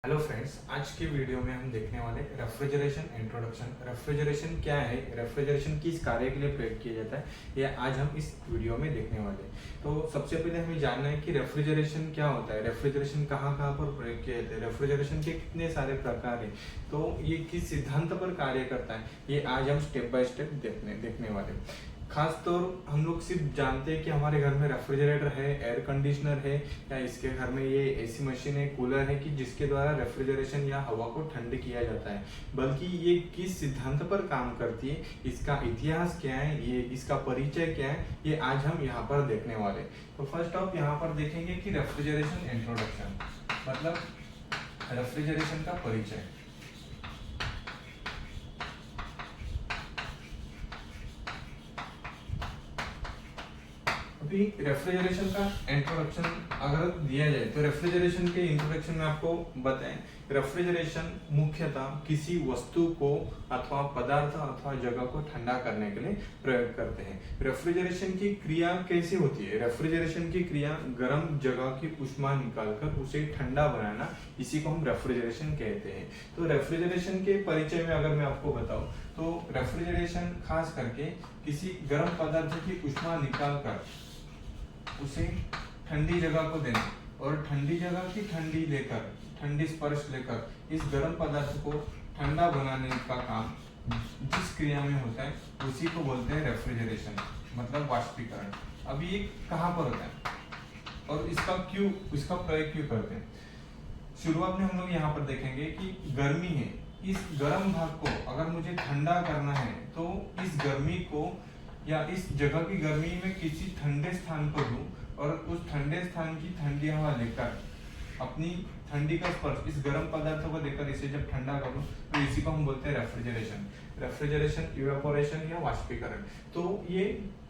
Hello friends, आज के video में हम देखने वाले रेफ्रिजरेशन इंट्रोडक्शन। रेफ्रिजरेशन क्या है, रेफ्रिजरेशन किस कार्य के लिए प्रयोग किया जाता है, ये आज हम इस वीडियो में देखने वाले हैं। तो सबसे पहले हमें जानना है कि रेफ्रिजरेशन क्या होता है, रेफ्रिजरेशन कहाँ कहाँ पर प्रयोग किया जाता है, रेफ्रिजरेशन के कितने सारे प्रकार हैं, तो ये किस सिद्धांत पर कार्य करता है, ये आज हम स्टेप बाय स्टेप देखने वाले हैं। खास तौर हम लोग सिर्फ जानते हैं कि हमारे घर में रेफ्रिजरेटर है, एयर कंडीशनर है, या इसके घर में ये एसी मशीन है, कूलर है, कि जिसके द्वारा रेफ्रिजरेशन या हवा को ठंड किया जाता है, बल्कि ये किस सिद्धांत पर काम करती है, इसका इतिहास क्या है, ये इसका परिचय क्या है, ये आज हम यहाँ पर देखने वाले। तो फर्स्ट ऑफ यहाँ पर देखेंगे कि रेफ्रिजरेशन इंट्रोडक्शन मतलब रेफ्रिजरेशन का परिचय। अभी रेफ्रिजरेशन का इंट्रोडक्शन अगर दिया जाए तो रेफ्रिजरेशन के इंट्रोडक्शन में आपको बताएं, रेफ्रिजरेशन मुख्यतः किसी वस्तु को अथवा पदार्थ अथवा जगह को ठंडा करने के लिए प्रयोग करते हैं। रेफ्रिजरेशन की क्रिया कैसे होती है, रेफ्रिजरेशन की क्रिया गर्म जगह की ऊष्मा निकालकर उसे ठंडा बनाना, इसी को हम रेफ्रिजरेशन कहते हैं। तो रेफ्रिजरेशन के परिचय में अगर मैं आपको बताऊं तो रेफ्रिजरेशन खास करके किसी गर्म पदार्थ की ऊष्मा निकालकर उसे ठंडी जगह को देना और ठंडी जगह की ठंडी लेकर, ठंडी स्पर्श लेकर इस गर्म पदार्थ को ठंडा बनाने का काम जिस क्रिया में होता है उसी को बोलते हैं रेफ्रिजरेशन, मतलब वाष्पीकरण। अब ये कहाँ पर होता है और इसका प्रयोग क्यों करते हैं। शुरुआत में हम लोग यहाँ पर देखेंगे कि गर्मी है, इस गर्म भाग को अगर मुझे ठंडा करना है तो इस गर्मी को या इस जगह की गर्मी में किसी ठंडे स्थान पर दूं और उस ठंडे स्थान की ठंडी हवा लेकर अपनी ठंडी का स्पर्श इस गर्म पदार्थों को देकर इसे जब ठंडा करूं तो इसी को हम बोलते हैं रेफ्रिजरेशन। रेफ्रिजरेशन इवेपोरेशन या वाष्पीकरण। तो ये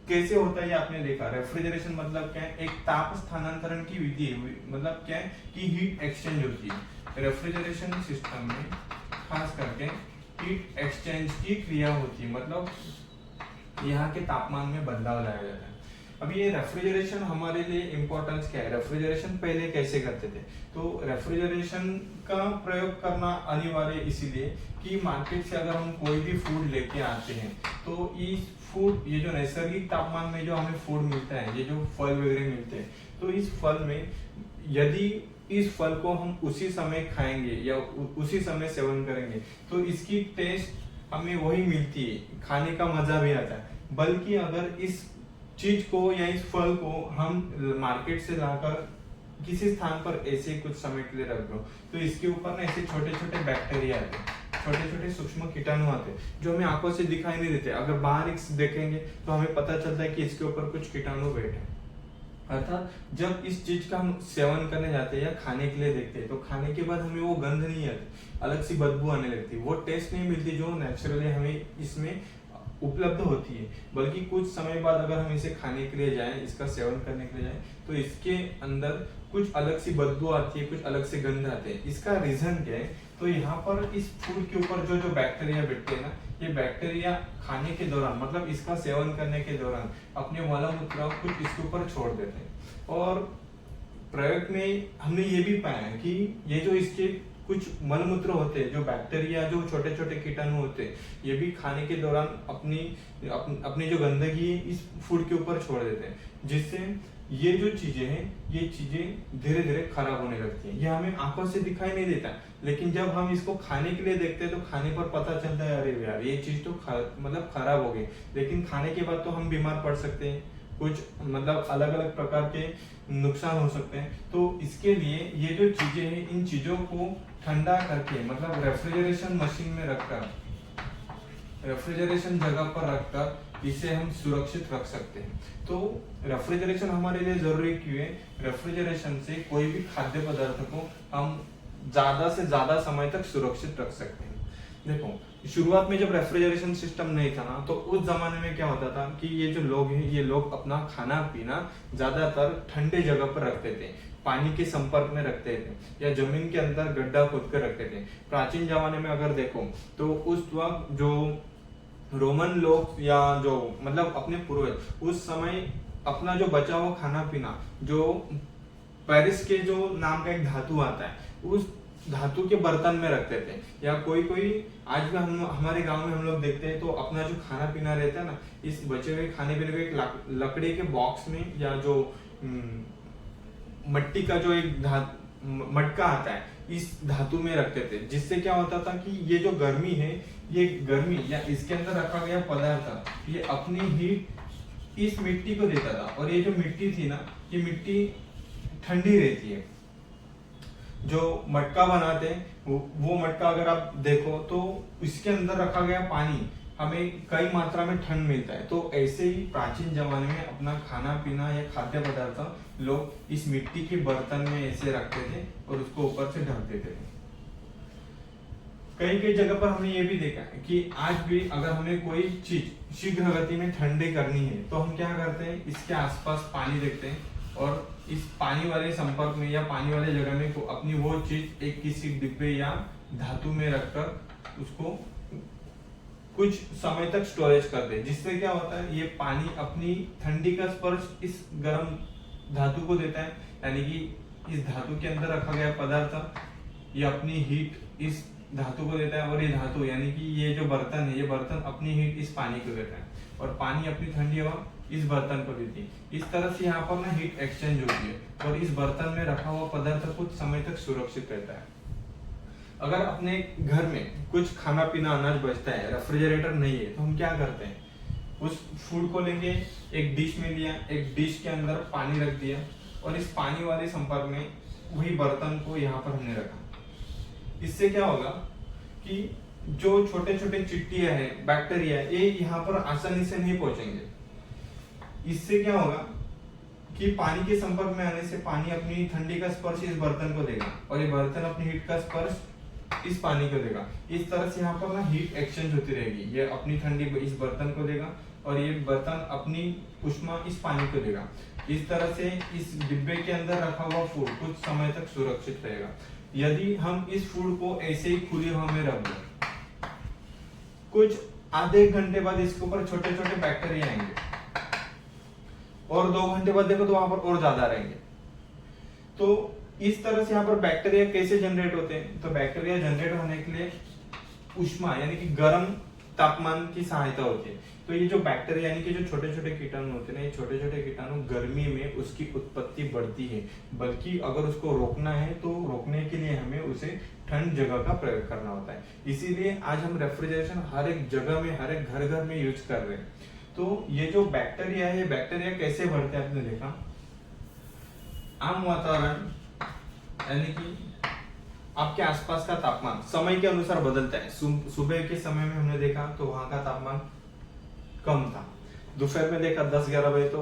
कैसे होता है ये आपने देखा। रेफ्रिजरेशन मतलब क्या है, एक ताप स्थानांतरण की विधि है, मतलब क्या है कि हीट एक्सचेंज होती है। रेफ्रिजरेशन सिस्टम में खास करके हीट एक्सचेंज की क्रिया होती है, मतलब यहाँ के तापमान में बदलाव लाया जाता है। अब ये रेफ्रिजरेशन हमारे लिए इम्पोर्टेंस क्या है, रेफ्रिजरेशन पहले कैसे करते थे। तो रेफ्रिजरेशन का प्रयोग करना अनिवार्य इसीलिए कि मार्केट से अगर हम कोई भी फूड लेके आते हैं तो इस फूड, ये जो नैसर्गिक तापमान में जो हमें फूड मिलता है, ये जो फल वगैरह मिलते हैं, तो इस फल में यदि इस फल को हम उसी समय खाएंगे या उसी समय सेवन करेंगे तो इसकी टेस्ट हमें वही मिलती है, खाने का मजा भी आता है। बल्कि अगर इस चीज को या इस फल को हम मार्केट से लाकर किसी स्थान पर ऐसे कुछ समय के लिए रख दो तो इसके ऊपर ना ऐसे छोटे छोटे बैक्टीरिया आते हैं, छोटे छोटे सूक्ष्म कीटाणु आते हैं जो हमें आंखों से दिखाई नहीं देते। अगर बाहर देखेंगे तो हमें पता चलता है कि इसके ऊपर कुछ कीटाणु बैठे हैं। अर्थात जब इस चीज का हम सेवन करने जाते हैं या खाने के लिए देखते हैं तो खाने के बाद हमें वो गंध नहीं आती, अलग सी बदबू आने लगती है, वो टेस्ट नहीं मिलती जो नेचुरली हमें इसमें उपलब्ध होती है। बल्कि कुछ समय बाद अगर हम इसे खाने के लिए जाएं, इसका सेवन करने के लिए जाएं, तो इसके अंदर कुछ अलग सी बदबू आती है, कुछ अलग से गंध आते हैं। इसका रीजन क्या है, तो यहाँ पर इस फूड के ऊपर जो बैक्टीरिया बैठते हैं ना, ये बैक्टीरिया खाने के दौरान, मतलब इसका सेवन करने के दौरान अपने मल मूत्र कुछ इसके ऊपर छोड़ देते हैं। और प्रयोग में हमने ये भी पाया है कि ये जो इसके कुछ मल मूत्र होते हैं, जो बैक्टीरिया, जो छोटे छोटे कीटाणु होते हैं, ये भी खाने के दौरान अपनी जो गंदगी इस फूड के ऊपर छोड़ देते हैं, जिससे ये जो चीजें हैं ये चीजें धीरे धीरे खराब होने लगती हैं। ये हमें आंखों से दिखाई नहीं देता, लेकिन जब हम इसको खाने के लिए देखते हैं तो खाने पर पता चलता है अरे यार ये चीज तो मतलब खराब हो गई। लेकिन खाने के बाद तो हम बीमार पड़ सकते हैं, कुछ मतलब अलग अलग प्रकार के नुकसान हो सकते हैं। तो इसके लिए ये जो चीजें हैं, इन चीजों को ठंडा करके, मतलब रेफ्रिजरेशन मशीन में रखकर, रेफ्रिजरेशन जगह पर रखकर इसे हम सुरक्षित रख सकते हैं। तो रेफ्रिजरेशन हमारे लिए जरूरी क्यों है, रेफ्रिजरेशन से कोई भी खाद्य पदार्थ को हम ज्यादा से ज्यादा समय तक सुरक्षित रख सकते हैं। देखो शुरुआत में जब रेफ्रिजरेशन सिस्टम नहीं था ना, तो उस जमाने में क्या होता था कि ये जो लोग हैं, ये लोग अपना खाना पीना ज्यादातर ठंडे जगह पर रखते थे, पानी के संपर्क में रखते थे या जमीन के अंदर गड्ढा खोद कर रखते थे। प्राचीन जमाने में अगर देखो तो उस वक्त जो रोमन लोग या जो मतलब अपने पूर्वज उस समय अपना जो बचा हुआ खाना पीना, जो पेरिस के जो नाम का एक धातु आता है, उस धातु के बर्तन में रखते थे, या कोई कोई आज भी हम हमारे गांव में हम लोग देखते हैं तो अपना जो खाना पीना रहता है ना, इस बचे हुए खाने पीने को एक लकड़ी के बॉक्स में या जो मट्टी का जो एक मटका आता है इस धातु में रखते थे, जिससे क्या होता था कि ये जो गर्मी है, ये गर्मी या इसके अंदर रखा गया पदार्थ ये अपनी हीट इस मिट्टी को देता था, और ये जो मिट्टी थी ना, ये मिट्टी ठंडी रहती है। जो मटका बनाते हैं वो मटका अगर आप देखो तो इसके अंदर रखा गया पानी हमें कई मात्रा में ठंड मिलता है। तो ऐसे ही प्राचीन जमाने में अपना खाना पीना या खाद्य पदार्थ लोग इस मिट्टी के बर्तन में ऐसे रखते थे और उसको ऊपर से ढक देते थे। कई कई जगह पर हमने ये भी देखा है कि आज भी अगर हमें कोई चीज शीघ्र गति में ठंडी करनी है तो हम क्या करते हैं, इसके आसपास पानी देखते हैं और इस पानी वाले संपर्क में या पानी वाले जगह में को अपनी वो चीज एक किसी डिब्बे या धातु में रखकर उसको कुछ समय तक स्टोरेज कर दे, जिससे क्या होता है ये पानी अपनी ठंडी का स्पर्श इस गर्म धातु को देता है, यानी कि इस धातु के अंदर रखा गया पदार्थ ये अपनी हीट इस धातु को देता है, और ये धातु यानी कि ये जो बर्तन है, ये बर्तन अपनी हीट इस पानी को देता है और पानी अपनी ठंडी हवा इस बर्तन को देती है। इस तरह से यहाँ पर ना हीट एक्सचेंज होती है और इस बर्तन में रखा हुआ पदार्थ कुछ समय तक सुरक्षित रहता है। अगर अपने घर में कुछ खाना पीना अनाज बचता है, रेफ्रिजरेटर नहीं है, तो हम क्या करते हैं, उस फूड को लेंगे, एक डिश में लिया, एक डिश के अंदर पानी रख दिया और इस पानी वाले संपर्क में वही बर्तन को यहाँ पर हमने रखा। इससे क्या होगा कि जो छोटे छोटे चिट्टियां हैं, बैक्टीरिया, ये यहाँ पर आसानी से नहीं पहुंचेंगे। इससे क्या होगा कि पानी के संपर्क में आने से पानी अपनी ठंडी का स्पर्श इस बर्तन को देगा और ये बर्तन अपनी हीट का स्पर्श इस पानी को देगा। इस तरह से यहाँ पर ना हीट एक्सचेंज होती रहेगी, ये अपनी ठंडी इस बर्तन को देगा और ये बर्तन अपनी उष्मा इस पानी को देगा। इस तरह से इस डिब्बे के अंदर रखा हुआ फूड कुछ समय तक सुरक्षित रहेगा। यदि हम इस फूड को ऐसे ही खुली हवा में रख दें, कुछ आधे घंटे बाद इसके ऊपर छोटे छोटे बैक्टीरिया आएंगे और 2 घंटे बाद देखो तो वहां पर और ज्यादा रहेंगे। तो इस तरह से यहाँ पर बैक्टीरिया कैसे जनरेट होते हैं, तो बैक्टीरिया जनरेट होने के लिए उष्मा यानी कि गर्म तापमान की सहायता होती है। तो ये जो बैक्टीरिया यानी कि जो छोटे छोटे कीटाणु होते हैं, ये छोटे छोटे कीटाणु गर्मी में उसकी उत्पत्ति बढ़ती है, बल्कि अगर उसको रोकना है तो रोकने के लिए हमें उसे ठंड जगह का प्रयोग करना होता है। इसीलिए आज हम रेफ्रिजरेशन हर एक जगह में, हर एक घर घर में यूज कर रहे हैं। तो ये जो बैक्टीरिया है, बैक्टीरिया कैसे बढ़ते हैं आपने देखा, आम वातावरण यानी कि आपके आसपास का तापमान समय के अनुसार बदलता है। सुबह के समय में हमने देखा तो वहां का तापमान कम था, दोपहर में देखा 10-11 बजे तो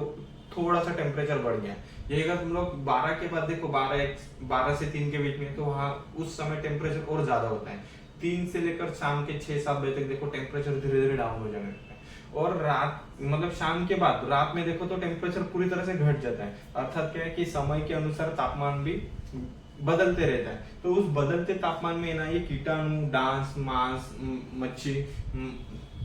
थोड़ा सा टेम्परेचर बढ़ गया। ये अगर तुम लोग 12 के बाद देखो, 12 से 3 के बीच में, तो वहां उस समय टेम्परेचर और ज्यादा होता है। 3 से लेकर शाम के 6-7 बजे तक देखो टेम्परेचर धीरे धीरे डाउन हो जाने लगता है। और रात मतलब शाम के बाद रात में देखो तो टेम्परेचर पूरी तरह से घट जाता है। अर्थात क्या है कि समय के अनुसार तापमान भी बदलते रहता है। तो उस बदलते तापमान में ना ये कीटाणु, डांस, मांस, मच्छी,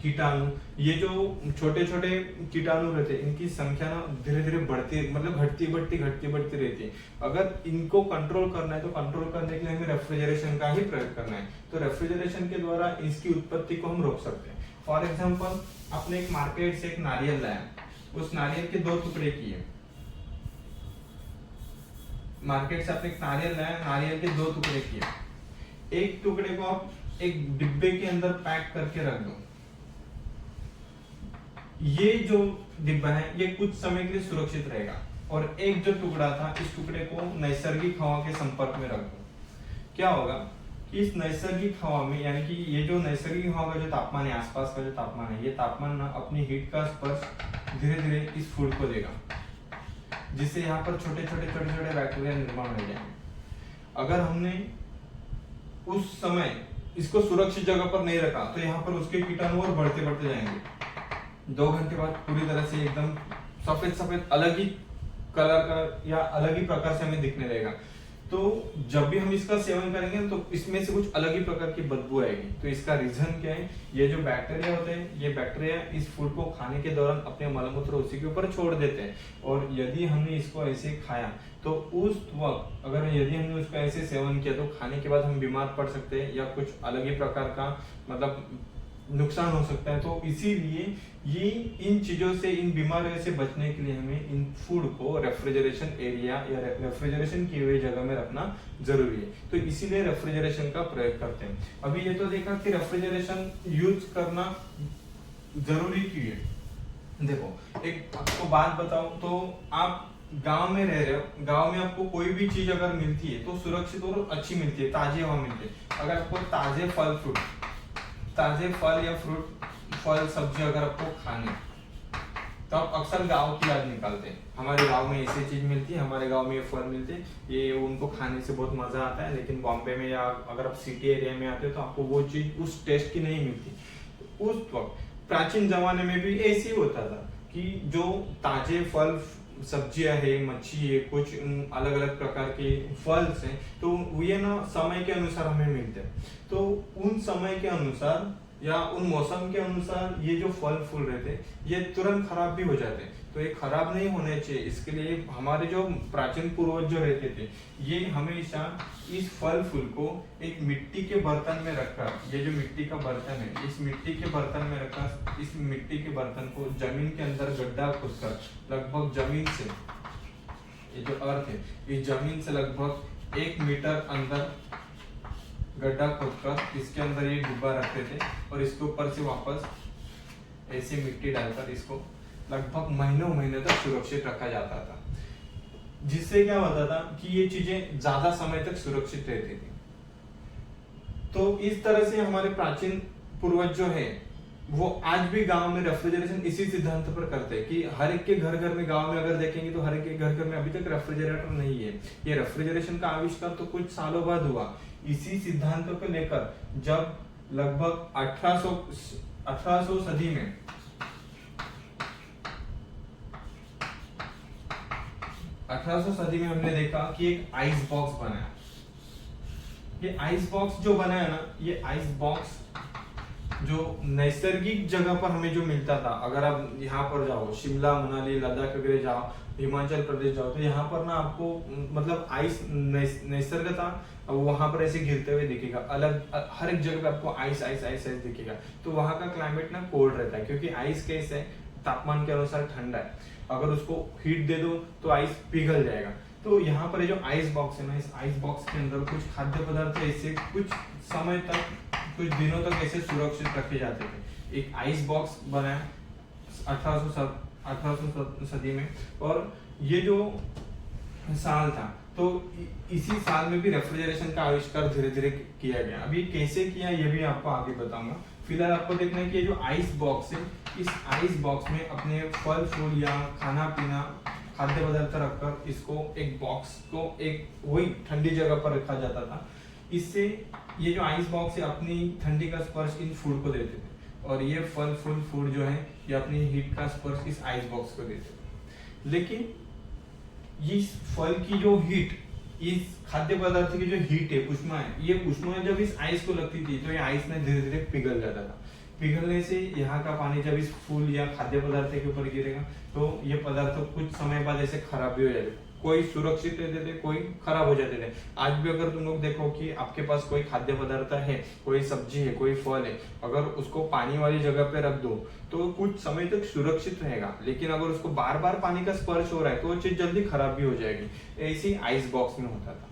कीटाणु, ये जो छोटे छोटे कीटाणु रहते हैं, इनकी संख्या ना धीरे धीरे बढ़ती मतलब घटती बढ़ती रहती है। अगर इनको कंट्रोल करना है तो कंट्रोल करने के लिए हमें रेफ्रिजरेशन का ही प्रयोग करना है। तो रेफ्रिजरेशन के द्वारा इसकी उत्पत्ति को हम रोक सकते हैं। फॉर एग्जाम्पल, आपने एक मार्केट से एक नारियल लाया, उस नारियल के 2 टुकड़े किए। मार्केट से आपने एक नारियल लाया, नारियल के 2 टुकड़े किए। एक टुकड़े को आप एक डिब्बे के अंदर पैक करके रख दो। ये जो डिब्बा है ये कुछ समय के लिए सुरक्षित रहेगा। और एक जो टुकड़ा था, इस टुकड़े को नैसर्गिक हवा के संपर्क में रख दो। क्या होगा कि इस नैसर्गिक हवा में, यानी कि ये जो नैसर्गिक हवा का जो तापमान है, आसपास का जो तापमान है, ये तापमान ना अपनी हीट का स्पर्श धीरे धीरे इस फूड को देगा, जिससे यहाँ पर छोटे छोटे बैक्टीरिया निर्माण हो जाएंगे। अगर हमने उस समय इसको सुरक्षित जगह पर नहीं रखा तो यहाँ पर उसके कीटाणु और बढ़ते जाएंगे। 2 घंटे बाद पूरी तरह से एकदम सफेद अलग ही कलर का या अलग ही प्रकार से हमें दिखने लगेगा। तो जब भी हम इसका सेवन करेंगे तो इसमें से कुछ अलग ही प्रकार की बदबू आएगी। तो इसका रीजन क्या है, ये जो बैक्टीरिया होते हैं, ये बैक्टीरिया इस फूड को खाने के दौरान अपने मलमूत्र उसी के ऊपर छोड़ देते हैं, और यदि हमने इसको ऐसे खाया तो उस वक्त अगर यदि हमने उसका ऐसे सेवन किया तो खाने के बाद हम बीमार पड़ सकते हैं या कुछ अलग ही प्रकार का मतलब नुकसान हो सकता है। तो इसीलिए ये इन चीजों से, इन बीमारियों से बचने के लिए हमें इन फूड को रेफ्रिजरेशन एरिया या रेफ्रिजरेशन की हुई जगह में रखना जरूरी है। तो इसीलिए रेफ्रिजरेशन का प्रयोग करते हैं। अभी ये तो देखा कि रेफ्रिजरेशन यूज करना जरूरी क्यों है। देखो एक आपको बात बताऊं, तो आप गांव में रह रहे हो, गांव में आपको कोई भी चीज अगर मिलती है तो सुरक्षित और अच्छी मिलती है, ताजी हवा मिलती है। अगर आपको ताजे फल या फ्रूट, फल सब्जी अगर आपको खाने, तो आप अक्सर गांव की याद निकालते हैं। हमारे गांव में ऐसी चीज मिलती है, हमारे गांव में ये फल मिलते हैं, ये उनको खाने से बहुत मजा आता है। लेकिन बॉम्बे में या अगर आप सिटी एरिया में आते हो तो आपको वो चीज उस टेस्ट की नहीं मिलती। उस वक्त प्राचीन जमाने में भी ऐसे ही होता था कि जो ताजे फल सब्जियां है, मच्छी है, कुछ अलग अलग प्रकार के फल्स हैं, तो ये ना समय के अनुसार हमें मिलते हैं। तो उन समय के अनुसार या उन मौसम के अनुसार ये जो फल फूल रहते हैं ये तुरंत खराब भी हो जाते हैं। तो ये खराब नहीं होने चाहिए, इसके लिए हमारे जो प्राचीन पूर्वज जो रहते थे ये हमेशा इस फल फूल को एक मिट्टी के बर्तन में रखकर, ये जो मिट्टी का बर्तन है, इस मिट्टी के बर्तन में रखकर इस मिट्टी के बर्तन को जमीन के अंदर गड्ढा खोदकर लगभग जमीन से, ये जो अर्थ है इस जमीन से लगभग 1 मीटर अंदर गड्ढा खोदकर इसके अंदर ये डिब्बा रखते थे और इसके ऊपर से वापस ऐसी मिट्टी डालकर इसको लगभग महीनों तक सुरक्षित रखा जाता था, जिससे क्या होता था कि ये चीजें ज्यादा समय तक सुरक्षित रहती थी। तो इस तरह से हमारे प्राचीन पूर्वज जो है वो आज भी गांव में रेफ्रिजरेशन इसी सिद्धांत पर करते हैं कि हर एक के घर में, गांव में अगर देखेंगे तो हर एक के घर में अभी तक रेफ्रिजरेटर नहीं है। ये रेफ्रिजरेशन का आविष्कार तो कुछ सालों बाद हुआ, इसी सिद्धांतों को लेकर जब लगभग 1800 सदी में 1800 सदी में हमने देखा कि एक आइस बॉक्स बनाया। ये आइस बॉक्स जो बनाया ना, ये आइस बॉक्स जो नैसर्गिक जगह पर हमें जो मिलता था, अगर आप यहाँ पर जाओ, शिमला, मनाली, लद्दाख वगैरह जाओ, हिमाचल प्रदेश जाओ, तो यहाँ पर ना आपको मतलब आइस नैसर्ग था, वहां पर ऐसे गिरते हुए दिखेगा। अलग हर एक जगह पे आपको आइस आइस आइस आइस दिखेगा। तो वहां का क्लाइमेट ना कोल्ड रहता है, क्योंकि आइस कैसे है, तापमान के अनुसार ठंडा है। अगर उसको हीट दे दो तो आइस पिघल जाएगा। तो यहाँ पर जो आइस बॉक्स है ना, इस आइस बॉक्स के अंदर कुछ खाद्य पदार्थ ऐसे कुछ समय तक, कुछ दिनों तक ऐसे सुरक्षित रखे जाते थे। एक आइस बॉक्स बनाया 1800 सदी में, और ये जो साल था तो इसी साल में भी रेफ्रिजरेशन का आविष्कार धीरे धीरे किया गया। अभी कैसे किया ये भी आपको आगे बताऊंगा। फिलहाल आपको देखना है कि ये जो आइस बॉक्स है, इस आइस बॉक्स में अपने फल फूल या खाना पीना, खाद्य पदार्थ रखकर इसको एक बॉक्स को एक वही ठंडी जगह पर रखा जाता था। इससे ये जो आइस बॉक्स है अपनी ठंडी का स्पर्श इन फूड को देते थे, और ये फल फूल फूड जो है ये अपनी हीट का स्पर्श इस आइस बॉक्स को देते थे। लेकिन इस फल की जो हीट, इस खाद्य पदार्थ की जो हीट है, उष्मा है, ये उष्मा जब इस आइस को लगती थी तो ये आइस में धीरे धीरे पिघल जाता था। पिघलने से यहाँ का पानी जब इस फूल या खाद्य पदार्थ के ऊपर गिरेगा तो ये पदार्थ कुछ समय बाद ऐसे खराब भी हो जाते, कोई सुरक्षित रहते थे, कोई खराब हो जाते थे। आज भी अगर तुम लोग देखो कि आपके पास कोई खाद्य पदार्थ है, कोई सब्जी है, कोई फल है, अगर उसको पानी वाली जगह पे रख दो तो कुछ समय तक सुरक्षित रहेगा। लेकिन अगर उसको बार बार पानी का स्पर्श हो रहा है तो वो चीज जल्दी खराब भी हो जाएगी। ऐसे ही आइस बॉक्स में होता था।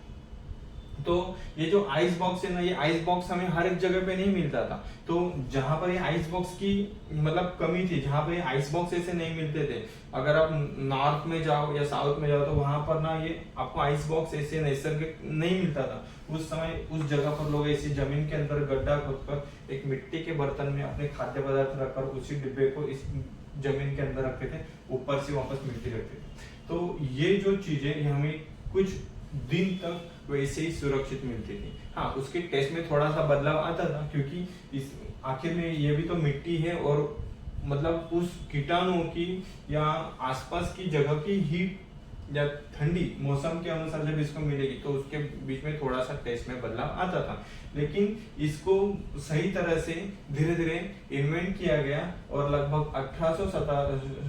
तो ये जो आइस बॉक्स है ना, ये आइस बॉक्स हमें हर एक जगह पे नहीं मिलता था। तो जहां पर ये आइस बॉक्स की मतलब कमी थी, जहां पर ये आइस बॉक्स ऐसे नहीं मिलते थे, अगर आप नॉर्थ में जाओ या साउथ में जाओ तो वहां पर ना ये आपको आइस बॉक्स ऐसे नैसर्गिक नहीं मिलता था। उस समय उस जगह पर लोग ऐसी जमीन के अंदर गड्ढा खोदकर एक मिट्टी के बर्तन में अपने खाद्य पदार्थ रखकर उसी डिब्बे को इस जमीन के अंदर रखते थे, ऊपर से वापस मिट्टी रखते थे। तो ये जो चीजें हमें कुछ दिन तक वैसे ही सुरक्षित मिलती थी। हाँ, उसके टेस्ट में थोड़ा सा बदलाव आता था, क्योंकि इस आखिर में ये भी तो मिट्टी है और मतलब उस कीटाणुओं की या आसपास की जगह की हीट या ठंडी मौसम के अनुसार जब इसको मिलेगी तो उसके बीच में थोड़ा सा टेस्ट में बदलाव आता था, लेकिन इसको सही तरह से धीरे धीरे इन्वेंट किया गया और लगभग 1800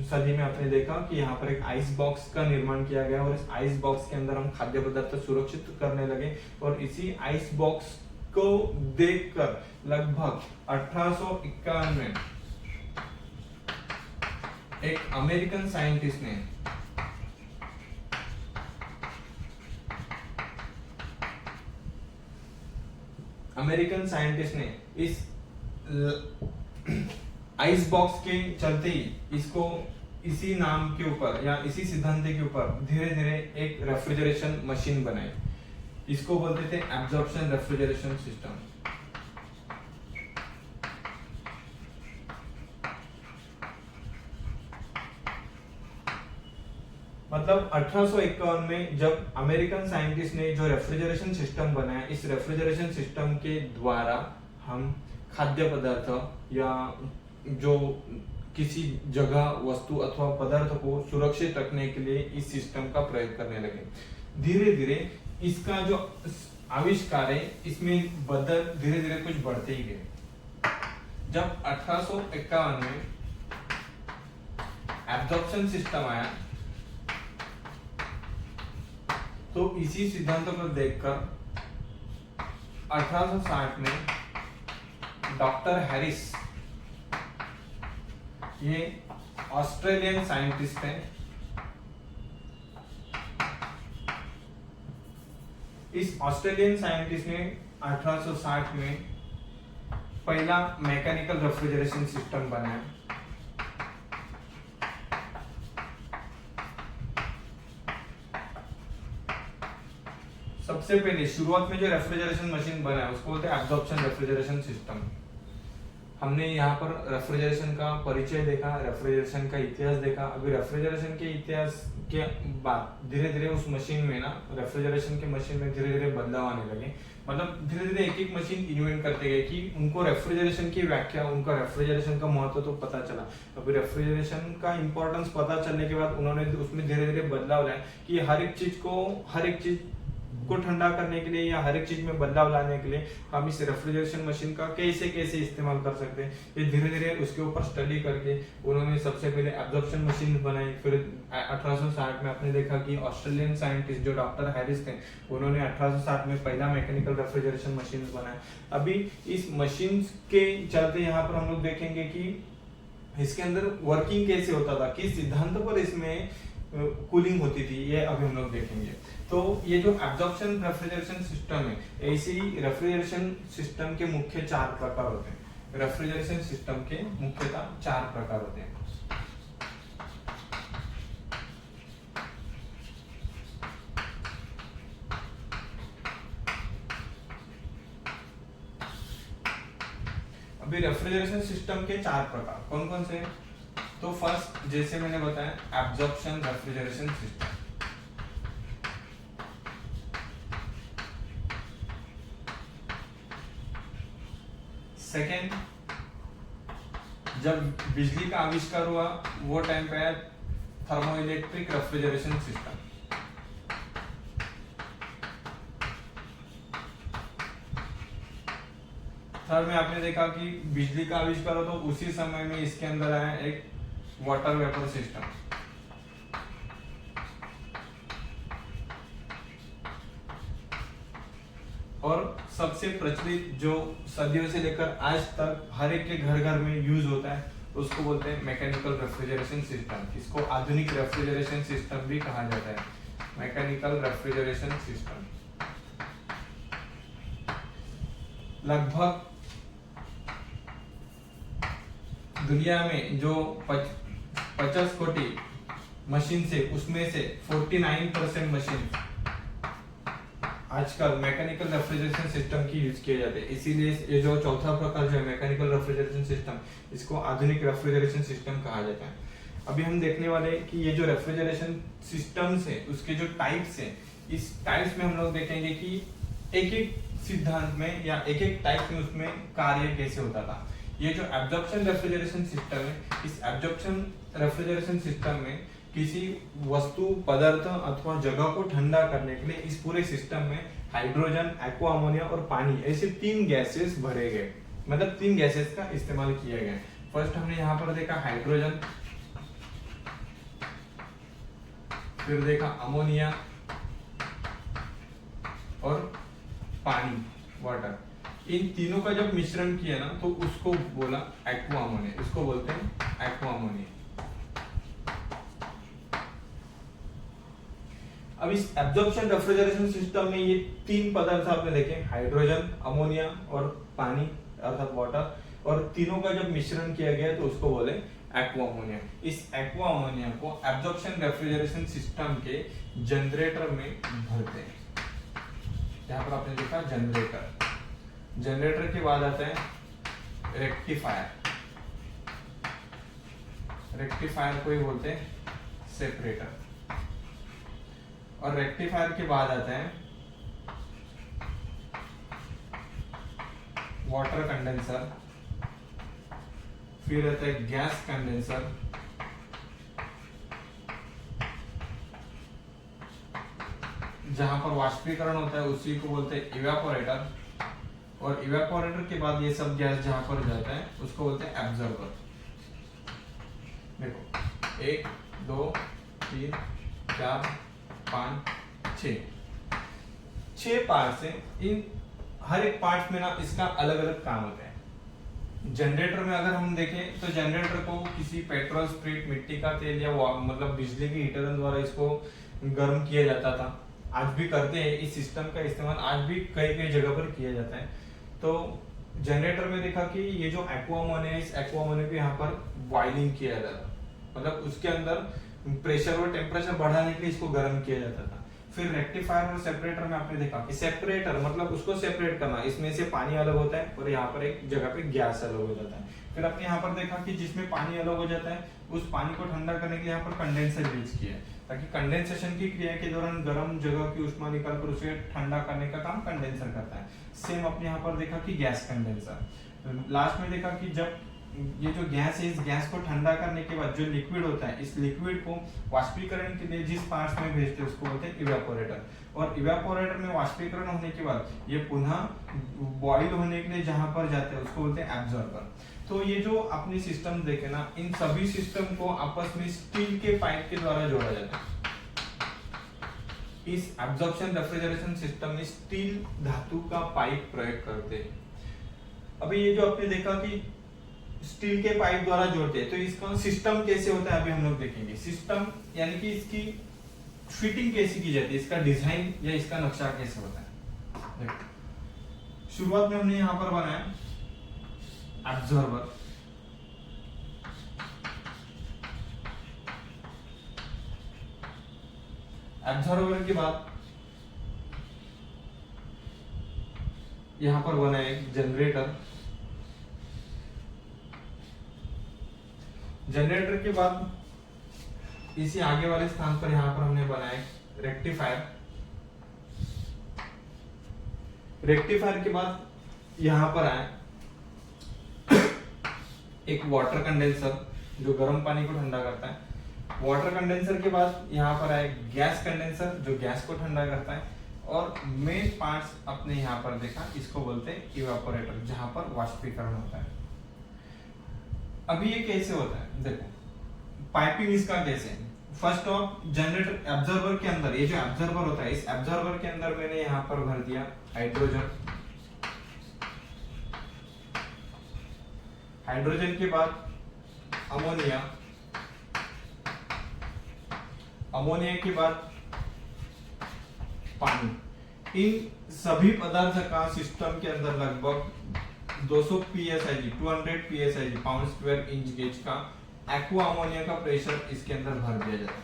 सदी में आपने देखा कि यहाँ पर एक आइस बॉक्स का निर्माण किया गया और इस आइस बॉक्स के अंदर हम खाद्य पदार्थ सुरक्षित करने लगे और इसी आइस बॉक्स को देखकर लगभग 1851 में एक अमेरिकन साइंटिस्ट ने इस आइस बॉक्स के चलते ही इसको इसी नाम के ऊपर या इसी सिद्धांत के ऊपर धीरे धीरे एक रेफ्रिजरेशन मशीन बनाई। इसको बोलते थे एब्जॉर्प्शन रेफ्रिजरेशन सिस्टम। मतलब 1851 में जब अमेरिकन साइंटिस्ट ने जो रेफ्रिजरेशन सिस्टम बनाया, इस रेफ्रिजरेशन सिस्टम के द्वारा हम खाद्य पदार्थ या जो किसी जगह वस्तु अथवा पदार्थ को सुरक्षित रखने के लिए इस सिस्टम का प्रयोग करने लगे। धीरे धीरे इसका जो आविष्कार है इसमें बदल धीरे धीरे कुछ बढ़ते ही गए। जब 1851 में एब्जॉर्प्शन सिस्टम आया तो इसी सिद्धांतों को देखकर 1860 में डॉक्टर हैरिस, ये ऑस्ट्रेलियन साइंटिस्ट हैं, इस ऑस्ट्रेलियन साइंटिस्ट ने 1860 में पहला मैकेनिकल रेफ्रिजरेशन सिस्टम बनाया। सबसे पहले शुरुआत में जो रेफ्रिजरेशन मशीन बना है उसको बोलते हैं एब्जॉर्प्शन रेफ्रिजरेशन सिस्टम। हमने यहाँ पर रेफ्रिजरेशन का परिचय देखा, रेफ्रिजरेशन का इतिहास देखा। अभी रेफ्रिजरेशन के इतिहास के बाद धीरे धीरे उस मशीन में ना रेफ्रिजरेशन के मशीन में धीरे धीरे बदलाव आने लगे। मतलब धीरे धीरे एक एक मशीन इन्वेंट करते गए कि उनको रेफ्रिजरेशन की व्याख्या, उनका रेफ्रिजरेशन का महत्व तो पता चला। अभी रेफ्रिजरेशन का इंपॉर्टेंस पता चलने के बाद उन्होंने उसमें धीरे धीरे बदलाव लाया कि हर एक चीज को ठंडा करने के लिए या हर एक चीज में बदलाव लाने के लिए हम इस रेफ्रिजरेशन मशीन का कैसे कैसे इस्तेमाल कर सकते हैं। ये धीरे धीरे उसके ऊपर स्टडी करके उन्होंने सबसे पहले एब्जॉर्प्शन मशीन बनाई। फिर 1860 में आपने देखा कि ऑस्ट्रेलियन साइंटिस्ट जो डॉक्टर हैरिस थे उन्होंने 1860 में पहला मैकेनिकल रेफ्रिजरेशन मशीन बनाया। अभी इस मशीन के चलते यहाँ पर हम लोग देखेंगे कि इसके अंदर वर्किंग कैसे होता था, किस सिद्धांत पर इसमें कूलिंग होती थी, ये अभी हम लोग देखेंगे। तो ये जो एब्जॉर्प्शन रेफ्रिजरेशन सिस्टम है, ऐसी रेफ्रिजरेशन सिस्टम के मुख्य 4 प्रकार होते हैं। रेफ्रिजरेशन सिस्टम के मुख्यतः 4 प्रकार होते हैं। अभी रेफ्रिजरेशन सिस्टम के 4 प्रकार कौन कौन से? तो फर्स्ट, जैसे मैंने बताया, एब्जॉर्प्शन रेफ्रिजरेशन सिस्टम। सेकेंड, जब बिजली का आविष्कार हुआ वो टाइम पे आया थर्मोइलेक्ट्रिक रेफ्रिजरेशन सिस्टम। थर्ड में आपने देखा कि बिजली का आविष्कार हो तो उसी समय में इसके अंदर आया एक वाटर वेपर सिस्टम। और सबसे प्रचलित जो सदियों से लेकर आज तक हर एक के घर घर में यूज होता है उसको बोलते हैं मैकेनिकल रेफ्रिजरेशन सिस्टम। इसको आधुनिक रेफ्रिजरेशन सिस्टम भी कहा जाता है, मैकेनिकल रेफ्रिजरेशन सिस्टम। लगभग दुनिया में जो 50 कोटि मशीन से उसमें से 49% मशीन आजकल मैकेनिकल रेफ्रिजरेशन सिस्टम की यूज किए जाते हैं। इसीलिए ये जो चौथा प्रकार जो है मैकेनिकल रेफ्रिजरेशन सिस्टम, इसको आधुनिक रेफ्रिजरेशन सिस्टम कहा जाता है। अभी हम देखने वाले कि ये जो रेफ्रिजरेशन सिस्टम्स है उसके जो टाइप्स है, इस टाइप्स में हम लोग देखेंगे कि एक एक सिद्धांत में या एक एक टाइप में उसमें कार्य कैसे होता था। ये जो एब्जॉर्प्शन रेफ्रिजरेशन सिस्टम है, इस एब्जॉर्प्शन रेफ्रिजरेशन सिस्टम में किसी वस्तु, पदार्थ अथवा जगह को ठंडा करने के लिए इस पूरे सिस्टम में हाइड्रोजन, एक्वा अमोनिया और पानी ऐसे 3 गैसेस भरे गए, मतलब 3 गैसेस का इस्तेमाल किया गया। फर्स्ट हमने यहाँ पर देखा हाइड्रोजन, फिर देखा अमोनिया और पानी, वाटर। इन तीनों का जब मिश्रण किया ना तो उसको बोला एक्वा अमोनिया, इसको बोलते हैं एक्वा अमोनिया। अब इस एब्जॉर्प्शन रेफ्रिजरेशन सिस्टम में ये 3 पदार्थ आपने देखे, हाइड्रोजन, अमोनिया और पानी अर्थात वाटर, और तीनों का जब मिश्रण किया गया तो उसको बोले एक्वा अमोनिया। इस एक्वा अमोनिया को एब्जॉर्प्शन रेफ्रिजरेशन सिस्टम के जनरेटर में भरते हैं। यहाँ पर आपने देखा जनरेटर, जनरेटर के बाद आता है रेक्टिफायर, रेक्टिफायर को ही बोलते हैं सेपरेटर, और रेक्टिफायर के बाद आता है वाटर कंडेंसर, फिर आता है गैस कंडेंसर, जहां पर वाष्पीकरण होता है उसी को बोलते हैं इवेपोरेटर, और इवेपोरेटर के बाद ये सब गैस जहां पर जाता है उसको बोलते हैं एब्जॉर्बर। देखो 1 2 3 4 5 6 पार्ट से, इन हर एक पार्ट में ना इसका अलग अलग काम होता है। जनरेटर में अगर हम देखें तो जनरेटर को किसी पेट्रोल, स्प्रिट, मिट्टी का तेल या मतलब बिजली के हीटर द्वारा इसको गर्म किया जाता था, आज भी करते हैं। इस सिस्टम का इस्तेमाल आज भी कई कई जगह पर किया जाता है। तो जनरेटर में देखा कि ये जो एक्वा अमोनिया है, इस एक्वा अमोनिया को यहाँ पर बॉइलिंग किया जाता, मतलब उसके अंदर प्रेशर और टेम्परेचर बढ़ाने के लिए इसको गर्म किया जाता था। फिर रेक्टिफायर और सेपरेटर में आपने देखा कि सेपरेटर मतलब उसको सेपरेट करना, इसमें से पानी अलग होता है और यहाँ पर एक जगह पे गैस अलग हो जाता है। फिर आपने यहाँ पर देखा कि जिसमें पानी अलग हो जाता है उस पानी को ठंडा करने के लिए यहाँ पर कंडेंसर यूज किया है, ताकि कंडेंसेशन की क्रिया के दौरान गर्म जगह की ऊष्मा निकालकर उसे ठंडा करने का काम कंडेंसर करता है। सेम आपने यहाँ पर देखा कि गैस कंडेंसर। लास्ट में देखा कि जब ये जो गैस है, इस गैस को ठंडा करने के बाद जो लिक्विड होता है, इस लिक्विड को वाष्पीकरण के लिए जिस पार्ट्स में भेजते हैं उसको बोलते हैं इवेपोरेटर, और इवेपोरेटर में वाष्पीकरण होने के बाद ये पुनः बॉइल होने के लिए जहां पर जाते हैं उसको बोलते हैं एब्जॉर्बर। तो ये जो अपने सिस्टम देखे ना, इन सभी सिस्टम को आपस में स्टील के पाइप के द्वारा जोड़ा जाता है। इस एब्जॉर्प्शन रेफ्रिजरेशन सिस्टम में स्टील धातु का पाइप प्रयोग करते हैं। अभी ये जो आपने देखा कि स्टील के पाइप द्वारा जोड़ते हैं, तो इसका सिस्टम कैसे होता है अभी हम लोग देखेंगे। सिस्टम यानी कि इसकी फिटिंग कैसे की जाती है, इसका डिजाइन या इसका नक्शा कैसे होता है। देखो शुरुआत में हमने यहां पर बनाया एब्जॉर्बर, एब्जॉर्बर के बाद यहां पर बना एक जनरेटर, जनरेटर के बाद इसी आगे वाले स्थान पर यहां पर हमने बनाया रेक्टिफायर, रेक्टिफायर के बाद यहां पर आए एक वाटर कंडेंसर जो गर्म पानी को ठंडा करता है, वाटर कंडेंसर के बाद यहाँ पर आए गैस कंडेंसर जो गैस को ठंडा करता है, और मेन पार्ट्स अपने यहाँ पर देखा इसको बोलते हैं इवेपोरेटर, जहां पर वाष्पीकरण होता है। अभी ये कैसे होता है, देखो पाइपिंग इसका कैसे है। फर्स्ट ऑफ जनरेटर एब्जॉर्बर के अंदर, ये जो एब्जॉर्बर होता है, इस एब्जॉर्बर के अंदर मैंने यहाँ पर भर दिया हाइड्रोजन, हाइड्रोजन के बाद अमोनिया, अमोनिया के बाद पानी। इन सभी पदार्थ का सिस्टम के अंदर लगभग 200 psi 200 psi pound square inch gauge का एक्वा अमोनिया का प्रेशर इसके अंदर भर दिया जाता है।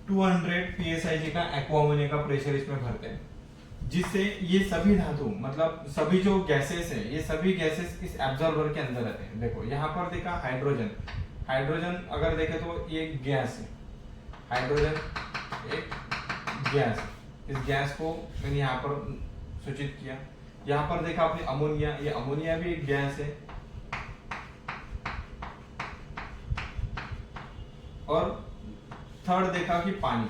200 psi का एक्वा अमोनिया का प्रेशर इसमें भरते हैं, जिससे ये सभी धातु मतलब सभी जो गैसेस है, ये सभी गैसेस इस एब्जॉर्बर के अंदर रहते हैं। देखो यहाँ पर देखा हाइड्रोजन, हाइड्रोजन अगर देखे तो ये गैस है, हाइड्रोजन एक गैस, इस गैस को मैंने यहाँ पर सूचित किया। यहाँ पर देखा आपने अमोनिया, ये अमोनिया भी एक गैस है, और थर्ड देखा कि पानी,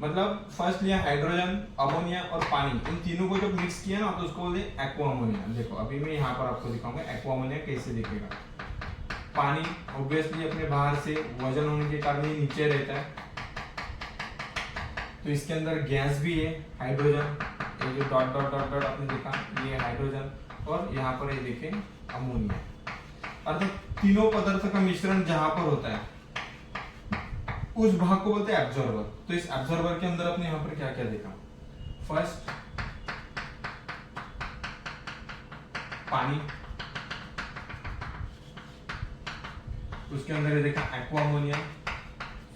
मतलब फर्स्ट लिया हाइड्रोजन, अमोनिया और पानी, इन तीनों को जब मिक्स किया ना तो उसको बोलते हैं एक्वा अमोनिया। देखो अभी मैं यहाँ पर आपको दिखाऊंगा एक्वा अमोनिया कैसे दिखेगा। पानी ऑब्वियसली अपने बाहर से वजन होने के कारण ये नीचे रहता है, तो इसके अंदर गैस भी है हाइड्रोजन, ये जो डॉट डॉट डॉट डॉट आपने देखा ये हाइड्रोजन, और यहाँ पर ये देखें अमोनिया। अर्थात तीनों पदार्थों का मिश्रण जहां पर होता है उस भाग को बोलते हैं एब्जॉर्बर। तो इस एब्जॉर्बर के अंदर अपने यहाँ पर क्या क्या देखा, फर्स्ट पानी, उसके अंदर ये देखा एक्वा अमोनिया,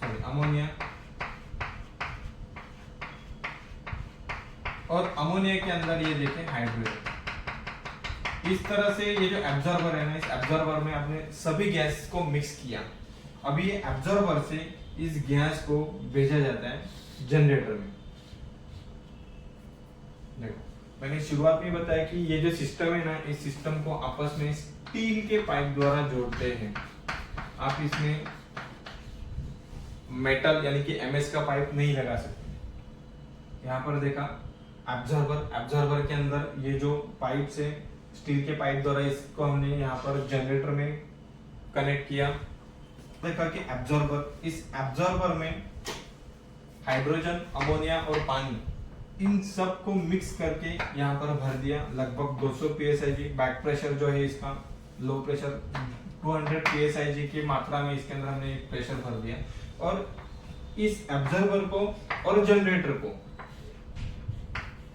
सॉरी अमोनिया, और अमोनिया के अंदर ये देखें हाइड्रोजन। इस तरह से ये जो एब्जॉर्बर है ना, इस एब्जॉर्बर में आपने सभी गैस को मिक्स किया। अभी ये एब्जॉर्बर से इस गैस को भेजा जाता है जनरेटर में। देखो मैंने शुरुआत में बताया कि ये जो सिस्टम है ना, इस सिस्टम को आपस में स्टील के पाइप द्वारा जोड़ते हैं। आप इसमें मेटल यानी कि एमएस का पाइप नहीं लगा सकते। यहाँ पर देखा एब्जॉर्बर, एब्जॉर्बर के अंदर ये जो पाइप से स्टील के पाइप द्वारा इसको हमने यहाँ पर जनरेटर में कनेक्ट किया। देखा कि एब्जॉर्बर, इस एब्जॉर्बर में हाइड्रोजन, अमोनिया और पानी, इन सब को मिक्स करके यहाँ पर भर दिया। लगभग 200 psi बैक प्रेशर जो है इसका, लो प्रेशर 200 psi की मात्रा में इसके अंदर हमने प्रेशर भर दिया। और इस एब्जॉर्बर को और जनरेटर को,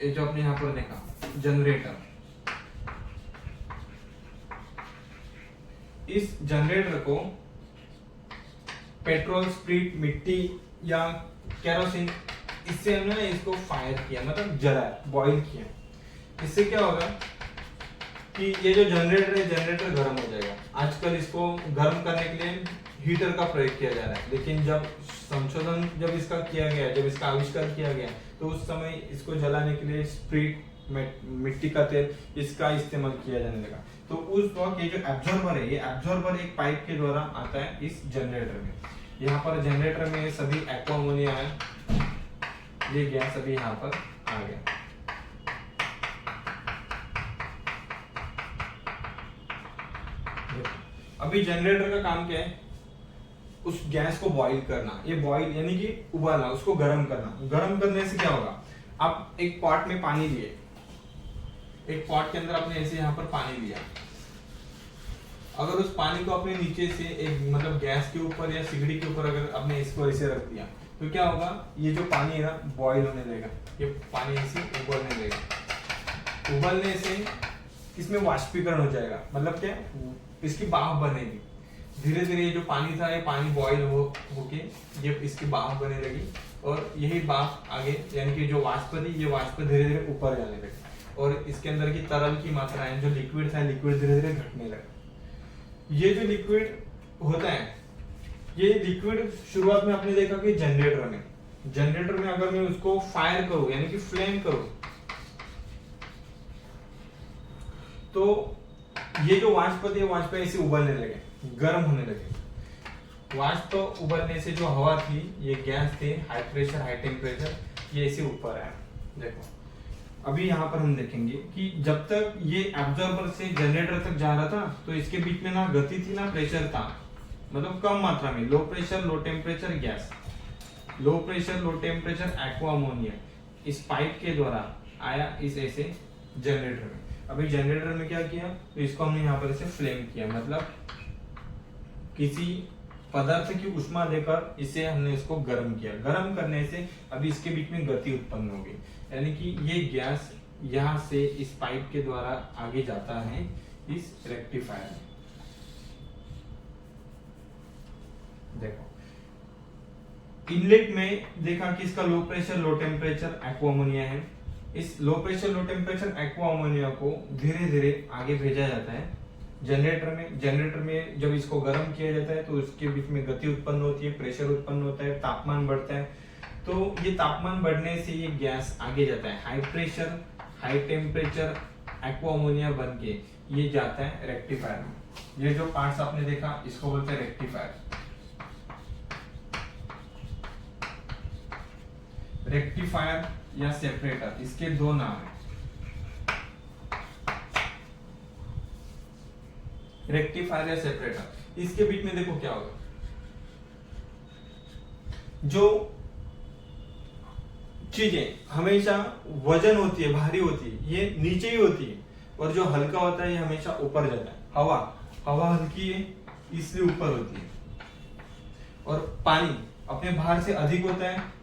ये जो आपने यहाँ पर देखा जनरेटर, इस जनरेटर को पेट्रोल, स्प्रिट, मिट्टी या केरोसिन, इससे हमने इसको फायर किया, मतलब जलाया, बॉईल किया। इससे क्या होगा कि ये जो जनरेटर है, जनरेटर गर्म हो जाएगा। आजकल इसको गर्म करने के लिए हीटर का प्रयोग किया जा रहा है, लेकिन जब संशोधन जब इसका किया गया, जब इसका आविष्कार किया गया, तो उस समय इसको जलाने के लिए स्प्रिट, मिट्टी का तेल, इसका इस्तेमाल किया जाने लगा। तो उस वक्त ये जो एब्जॉर्बर है, ये एब्जॉर्बर एक पाइप के द्वारा आता है इस जनरेटर में। यहाँ पर जनरेटर में सभी एक्वा अमोनिया है, ये गैस अभी यहाँ पर आ गया। अभी जनरेटर का काम क्या है, उस गैस को बॉईल करना। ये बॉईल यानी कि उबालना, उसको गर्म करना। गर्म करने से क्या होगा, आप एक पॉट में पानी लिए, एक पॉट के अंदर आपने ऐसे यहाँ पर पानी लिया, अगर उस पानी को अपने नीचे से एक मतलब गैस के ऊपर या सिगड़ी के ऊपर अगर आपने इसको ऐसे रख दिया, तो क्या होगा, ये जो पानी है ना बॉईल होने लगेगा, ये पानी ऐसे उबलने लगेगा। उबलने से इसमें वाष्पीकरण हो जाएगा, मतलब क्या, इसकी भाप बनेगी। धीरे धीरे जो पानी था, ये पानी बॉईल होके ये इसकी भाप बने लगी, और यही भाप आगे यानी कि जो वाष्प थी, ये वाष्प धीरे धीरे ऊपर जाने लगी, और इसके अंदर की तरल की मात्रा है, जो लिक्विड था, लिक्विड धीरे धीरे घटने लगा। ये जो लिक्विड होता है, ये लिक्विड शुरुआत में आपने देखा कि जनरेटर में अगर मैं उसको फायर करूं यानी कि फ्लेम करूं, तो ये जो वाष्प थे, वाष्प ऐसे उबलने लगे, गर्म होने लगे। वाष्प उबलने से जो हवा थी, ये गैस थे, हाई प्रेशर, हाई टेम्परेचर, ये ऐसे ऊपर आया। देखो अभी यहाँ पर हम देखेंगे कि जब तक ये एब्जॉर्बर से जनरेटर तक जा रहा था, तो इसके बीच में ना गति थी ना प्रेशर था, मतलब कम मात्रा में। Low pressure, low temperature gas, low pressure, low temperature aqua ammonia इस पाइप के द्वारा आया इस ऐसे जनरेटर में। अभी जनरेटर में क्या किया, तो इसको हमने यहाँ पर ऐसे फ्लेम किया, मतलब किसी पदार्थ की उष्मा देकर इसे हमने इसको गर्म किया। गर्म करने से अभी इसके बीच में गति उत्पन्न हो गई, यानी कि ये गैस यहाँ से इस पाइप के द्वारा आगे जाता है इस रेक्टिफायर में। देखो इनलेट में देखा कि इसका low pressure, low temperature aqua ammonia है। इस low pressure, low temperature aqua ammonia को धीरे धीरे आगे भेजा जाता है जनरेटर में। जनरेटर में जब इसको गर्म किया जाता है, तो उसके बीच में गति उत्पन्न होती है, प्रेशर उत्पन्न होता है, तापमान बढ़ता है। तो ये तापमान बढ़ने से ये गैस आगे जाता है, high pressure, high temperature aqua ammonia बन के ये जाता है रेक्टिफायर में। ये जो पार्ट्स आपने देखा इसको बोलते हैं रेक्टिफायर। रेक्टिफायर या सेपरेटर, इसके दो नाम है। रेक्टिफायर या सेपरेटर, इसके बीच में देखो क्या होगा, जो चीजें हमेशा वजन होती है, भारी होती है, ये नीचे ही होती है, और जो हल्का होता है ये हमेशा ऊपर जाता है। हवा हल्की है इसलिए ऊपर होती है, और पानी अपने भार से अधिक होता है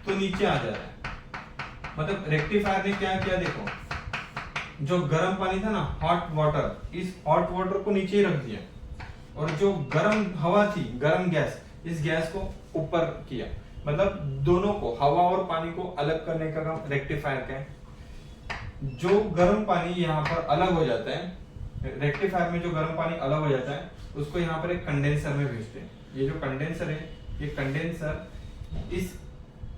तो नीचे आ जाता है। मतलब रेक्टिफायर ने क्या किया, देखो जो गर्म पानी था ना, हॉट वाटर, इस हॉट वाटर को नीचे ही रख दिया, और जो गर्म हवा थी, गर्म गैस, इस गैस को ऊपर किया। मतलब दोनों को, हवा और पानी को अलग करने का काम रेक्टिफायर का है। जो गर्म पानी यहाँ पर अलग हो जाता है, रेक्टिफायर में जो गर्म पानी अलग हो जाता है उसको यहाँ पर एक कंडेंसर में भेजते हैं। ये जो कंडेंसर है, ये कंडेंसर इस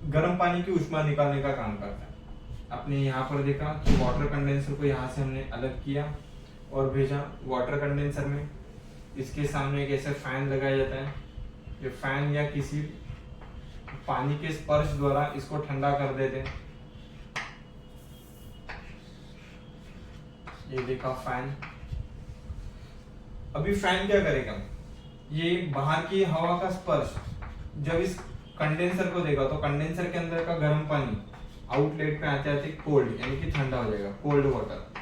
गर्म पानी की ऊष्मा निकालने का काम करता है। आपने यहाँ पर देखा कि वाटर कंडेंसर को यहाँ से हमने अलग किया और भेजा वाटर कंडेंसर में। इसके सामने एक ऐसे फैन लगाया जाता है, ये फैन या किसी पानी के स्पर्श द्वारा इसको ठंडा कर देते हैं। ये देखा फैन। अभी फैन क्या करेगा, ये बाहर की हवा का स्पर्श जब इस कंडेंसर को देगा तो कंडेंसर के अंदर का गर्म पानी आउटलेट पे आते आते कोल्ड यानी कि ठंडा हो जाएगा, कोल्ड वाटर।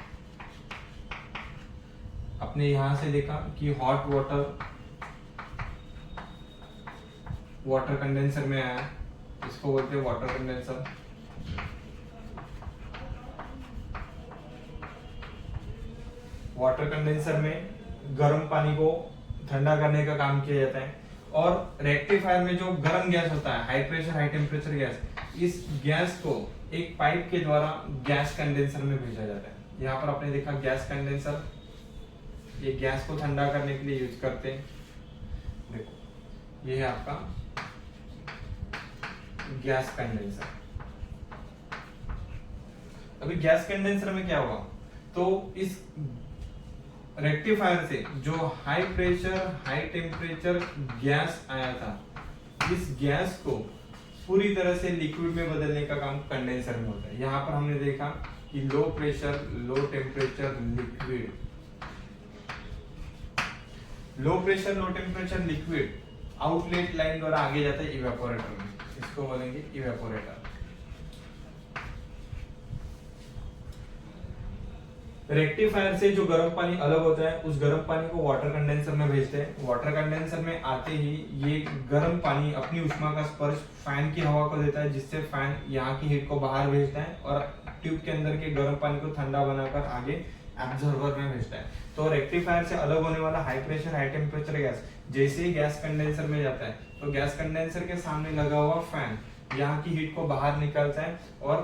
आपने यहां से देखा कि हॉट वाटर कंडेंसर में आया, इसको बोलते हैं वाटर कंडेंसर। वाटर कंडेंसर में गर्म पानी को ठंडा करने का काम किया जाता है, और रेक्टिफायर में जो गर्म गैस होता है, high pressure high temperature gas, इस गैस को एक पाइप के द्वारा गैस कंडेंसर में भेजा जाता है। यहाँ पर आपने देखा गैस कंडेंसर, ये गैस को ठंडा करने के लिए यूज करते हैं। देखो ये है आपका गैस कंडेंसर। अभी गैस कंडेंसर में क्या होगा, तो इस रेक्टिफायर से जो high pressure high temperature gas आया था, इस गैस को पूरी तरह से लिक्विड में बदलने का काम कंडेंसर में होता है। यहाँ पर हमने देखा कि low pressure low temperature liquid, low pressure low temperature liquid outlet line द्वारा आगे जाता है इवेपोरेटर में, इसको बोलेंगे इवेपोरेटर। रेक्टिफायर से जो गर्म पानी अलग होता है, उस गर्म पानी को वाटर कंडेंसर में भेजते हैं। वाटर कंडेंसर में आते ही ये गर्म पानी अपनी ऊष्मा का स्पर्श फैन की हवा को देता है, जिससे फैन यहाँ की हीट को बाहर भेजता है और ट्यूब के अंदर के गर्म पानी को ठंडा बनाकर आगे एब्जॉर्बर में भेजता है। तो रेक्टिफायर से अलग होने वाला high pressure high temperature gas जैसे ही गैस कंडेंसर में जाता है, तो गैस कंडेंसर के सामने लगा हुआ फैन यहाँ की हीट को बाहर निकालता है, और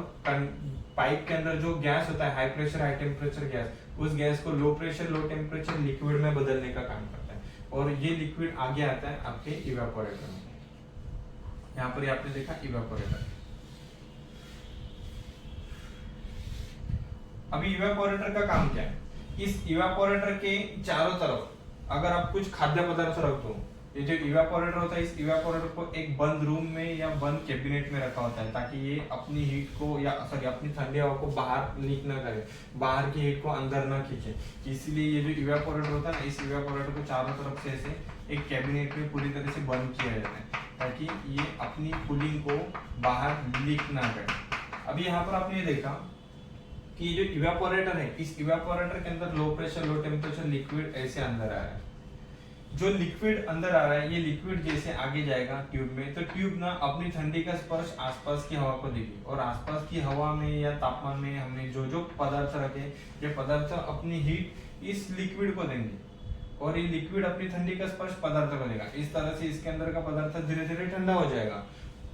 पाइप के अंदर जो गैस होता है high pressure high temperature gas, उस गैस को low pressure low temperature liquid में बदलने का काम करता है, और ये लिक्विड आगे आता है आपके इवेपोरेटर में। यहाँ पर आपने देखा इवेपोरेटर। अभी इवेपोरेटर का काम क्या है, इस इवेपोरेटर के चारों तरफ अगर आप कुछ खाद्य पदार्थ रख दो, ये जो इवेपोरेटर होता है, इस इवेपोरेटर को एक बंद रूम में या बंद कैबिनेट में रखा होता है, ताकि ये अपनी हीट को या सॉरी अपनी ठंडी हवा को बाहर लीक ना करे, बाहर की हीट को अंदर ना खींचे। इसलिए ये जो इवेपोरेटर होता है ना, इस इवेपोरेटर को चारों तरफ से ऐसे एक कैबिनेट में पूरी तरह से बंद किया जाता है, ताकि ये अपनी कूलिंग को बाहर लीक ना करे। अभी यहाँ पर आपने ये देखा कि जो इवेपोरेटर है, इस इवेपोरेटर के अंदर low pressure low temperature liquid ऐसे अंदर आ रहा है। जो लिक्विड अंदर आ रहा है, ये लिक्विड जैसे आगे जाएगा ट्यूब में, तो ट्यूब ना अपनी ठंडी का स्पर्श आसपास की हवा को देगी, और आसपास की हवा में या तापमान में हमने जो जो पदार्थ रखे, ये पदार्थ अपनी हीट इस लिक्विड को देंगे, और ये लिक्विड अपनी ठंडी का स्पर्श पदार्थ को देगा। इस तरह से इसके अंदर का पदार्थ धीरे धीरे ठंडा हो जाएगा,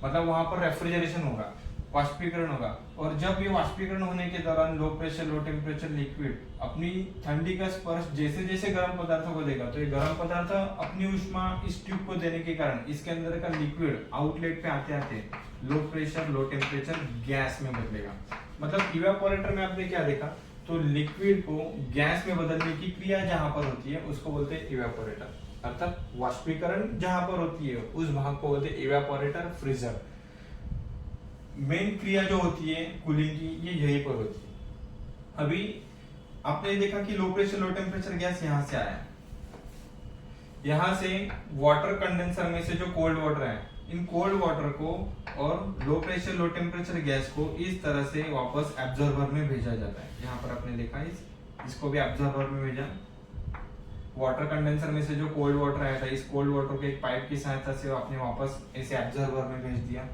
मतलब वहां पर रेफ्रिजरेशन होगा, वाष्पीकरण होगा। और जब ये वाष्पीकरण होने के दौरान low pressure low temperature liquid अपनी ठंडी का स्पर्श जैसे जैसे गर्म पदार्थों को देगा, तो ये गर्म पदार्थ अपनी ऊष्मा इस ट्यूब को देने के कारण इसके अंदर का लिक्विड आउटलेट पे आते आते low pressure low temperature gas में बदलेगा। मतलब इवेपोरेटर में आपने क्या देखा तो लिक्विड को गैस में बदलने की क्रिया जहां पर होती है उसको बोलते हैं इवेपोरेटर, अर्थात वाष्पीकरण जहां पर होती है उस भाग को बोलते हैं इवेपोरेटर, फ्रीजर। मेन क्रिया जो होती है कूलिंग की ये यहीं पर होती है। अभी आपने देखा कि low pressure low temperature gas यहां से आया, यहां से वाटर कंडेंसर में से जो कोल्ड वाटर है, इन कोल्ड वाटर को और low pressure low temperature gas को इस तरह से वापस एब्जॉर्बर में भेजा जाता है। यहाँ पर आपने देखा इसको भी एब्जॉर्बर में भेजा। वाटर कंडेंसर में से जो कोल्ड वाटर आया था, इस कोल्ड वाटर को एक पाइप की सहायता से आपने वापस ऐसे एब्जॉर्बर में भेज दिया।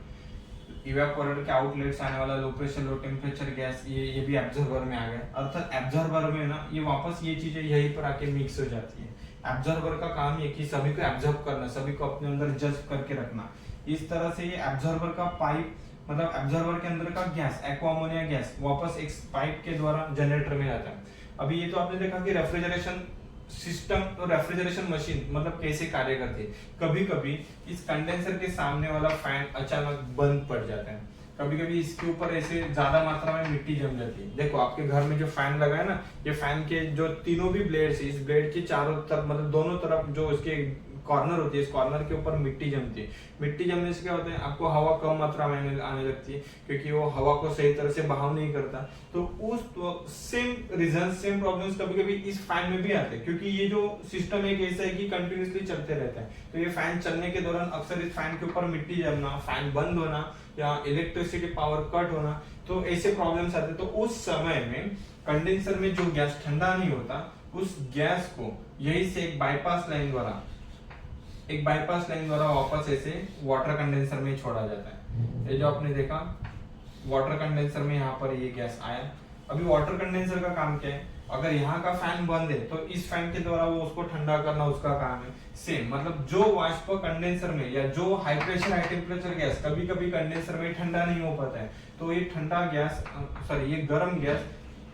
इवेपोरेटर के आउटलेट से आने वाला low pressure low temperature gas ये भी एब्जॉर्बर में आ गया। अर्थात एब्जॉर्बर में ना ये वापस ये चीजें यहीं पर आके मिक्स हो जाती है। एब्जॉर्बर का काम ये कि सभी को एब्जॉर्ब करना, सभी को अपने अंदर जज करके रखना। इस तरह से ये एब्जॉर्बर का पाइप, मतलब एब्जॉर्बर के अंदर का गैस, एक्वा अमोनिया गैस वापस एक पाइप के द्वारा जनरेटर में जाता है। अभी ये तो आपने देखा कि रेफ्रिजरेशन सिस्टम और रेफ्रिजरेशन मशीन मतलब कैसे कार्य करती है। कभी कभी इस कंडेंसर के सामने वाला फैन अचानक बंद पड़ जाता है, कभी कभी इसके ऊपर ऐसे ज्यादा मात्रा में मिट्टी जम जाती है। देखो आपके घर में जो फैन लगा है ना, ये फैन के जो तीनों भी ब्लेड्स है, इस ब्लेड के चारों तरफ मतलब दोनों तरफ जो इसके कॉर्नर होती है, इस कॉर्नर के ऊपर मिट्टी जमती है। मिट्टी जमने से क्या होता है, आपको हवा कम मात्रा में आने लगती है क्योंकि वो हवा को सही तरह से बहाव नहीं करता। तो उस सेम रीजन सेम प्रॉब्लम्स कभी कभी इस फैन में भी आते हैं, क्योंकि ये जो सिस्टम एक ऐसा है कि कंटिन्यूसली चलते रहता है। तो ये फैन चलने के दौरान अक्सर इस फैन के ऊपर मिट्टी जमना, फैन बंद होना या इलेक्ट्रिसिटी पावर कट होना, तो ऐसे प्रॉब्लम्स आते हैं। तो उस समय में कंडेंसर में जो गैस ठंडा नहीं होता, उस गैस को यही से एक बाईपास लाइन द्वारा वापस ऐसे वाटर कंडेंसर में छोड़ा जाता है। ये जो आपने देखा वाटर कंडेंसर में यहाँ पर ये गैस आया। अभी वाटर कंडेंसर का काम क्या है, अगर यहाँ का फैन बंद है तो इस फैन के द्वारा वो उसको ठंडा करना उसका काम है। सेम मतलब जो वाष्प कंडेंसर में या जो high pressure high temperature gas कभी कभी कंडेंसर में ठंडा नहीं हो पाता है, तो ये ठंडा गैस ये गर्म गैस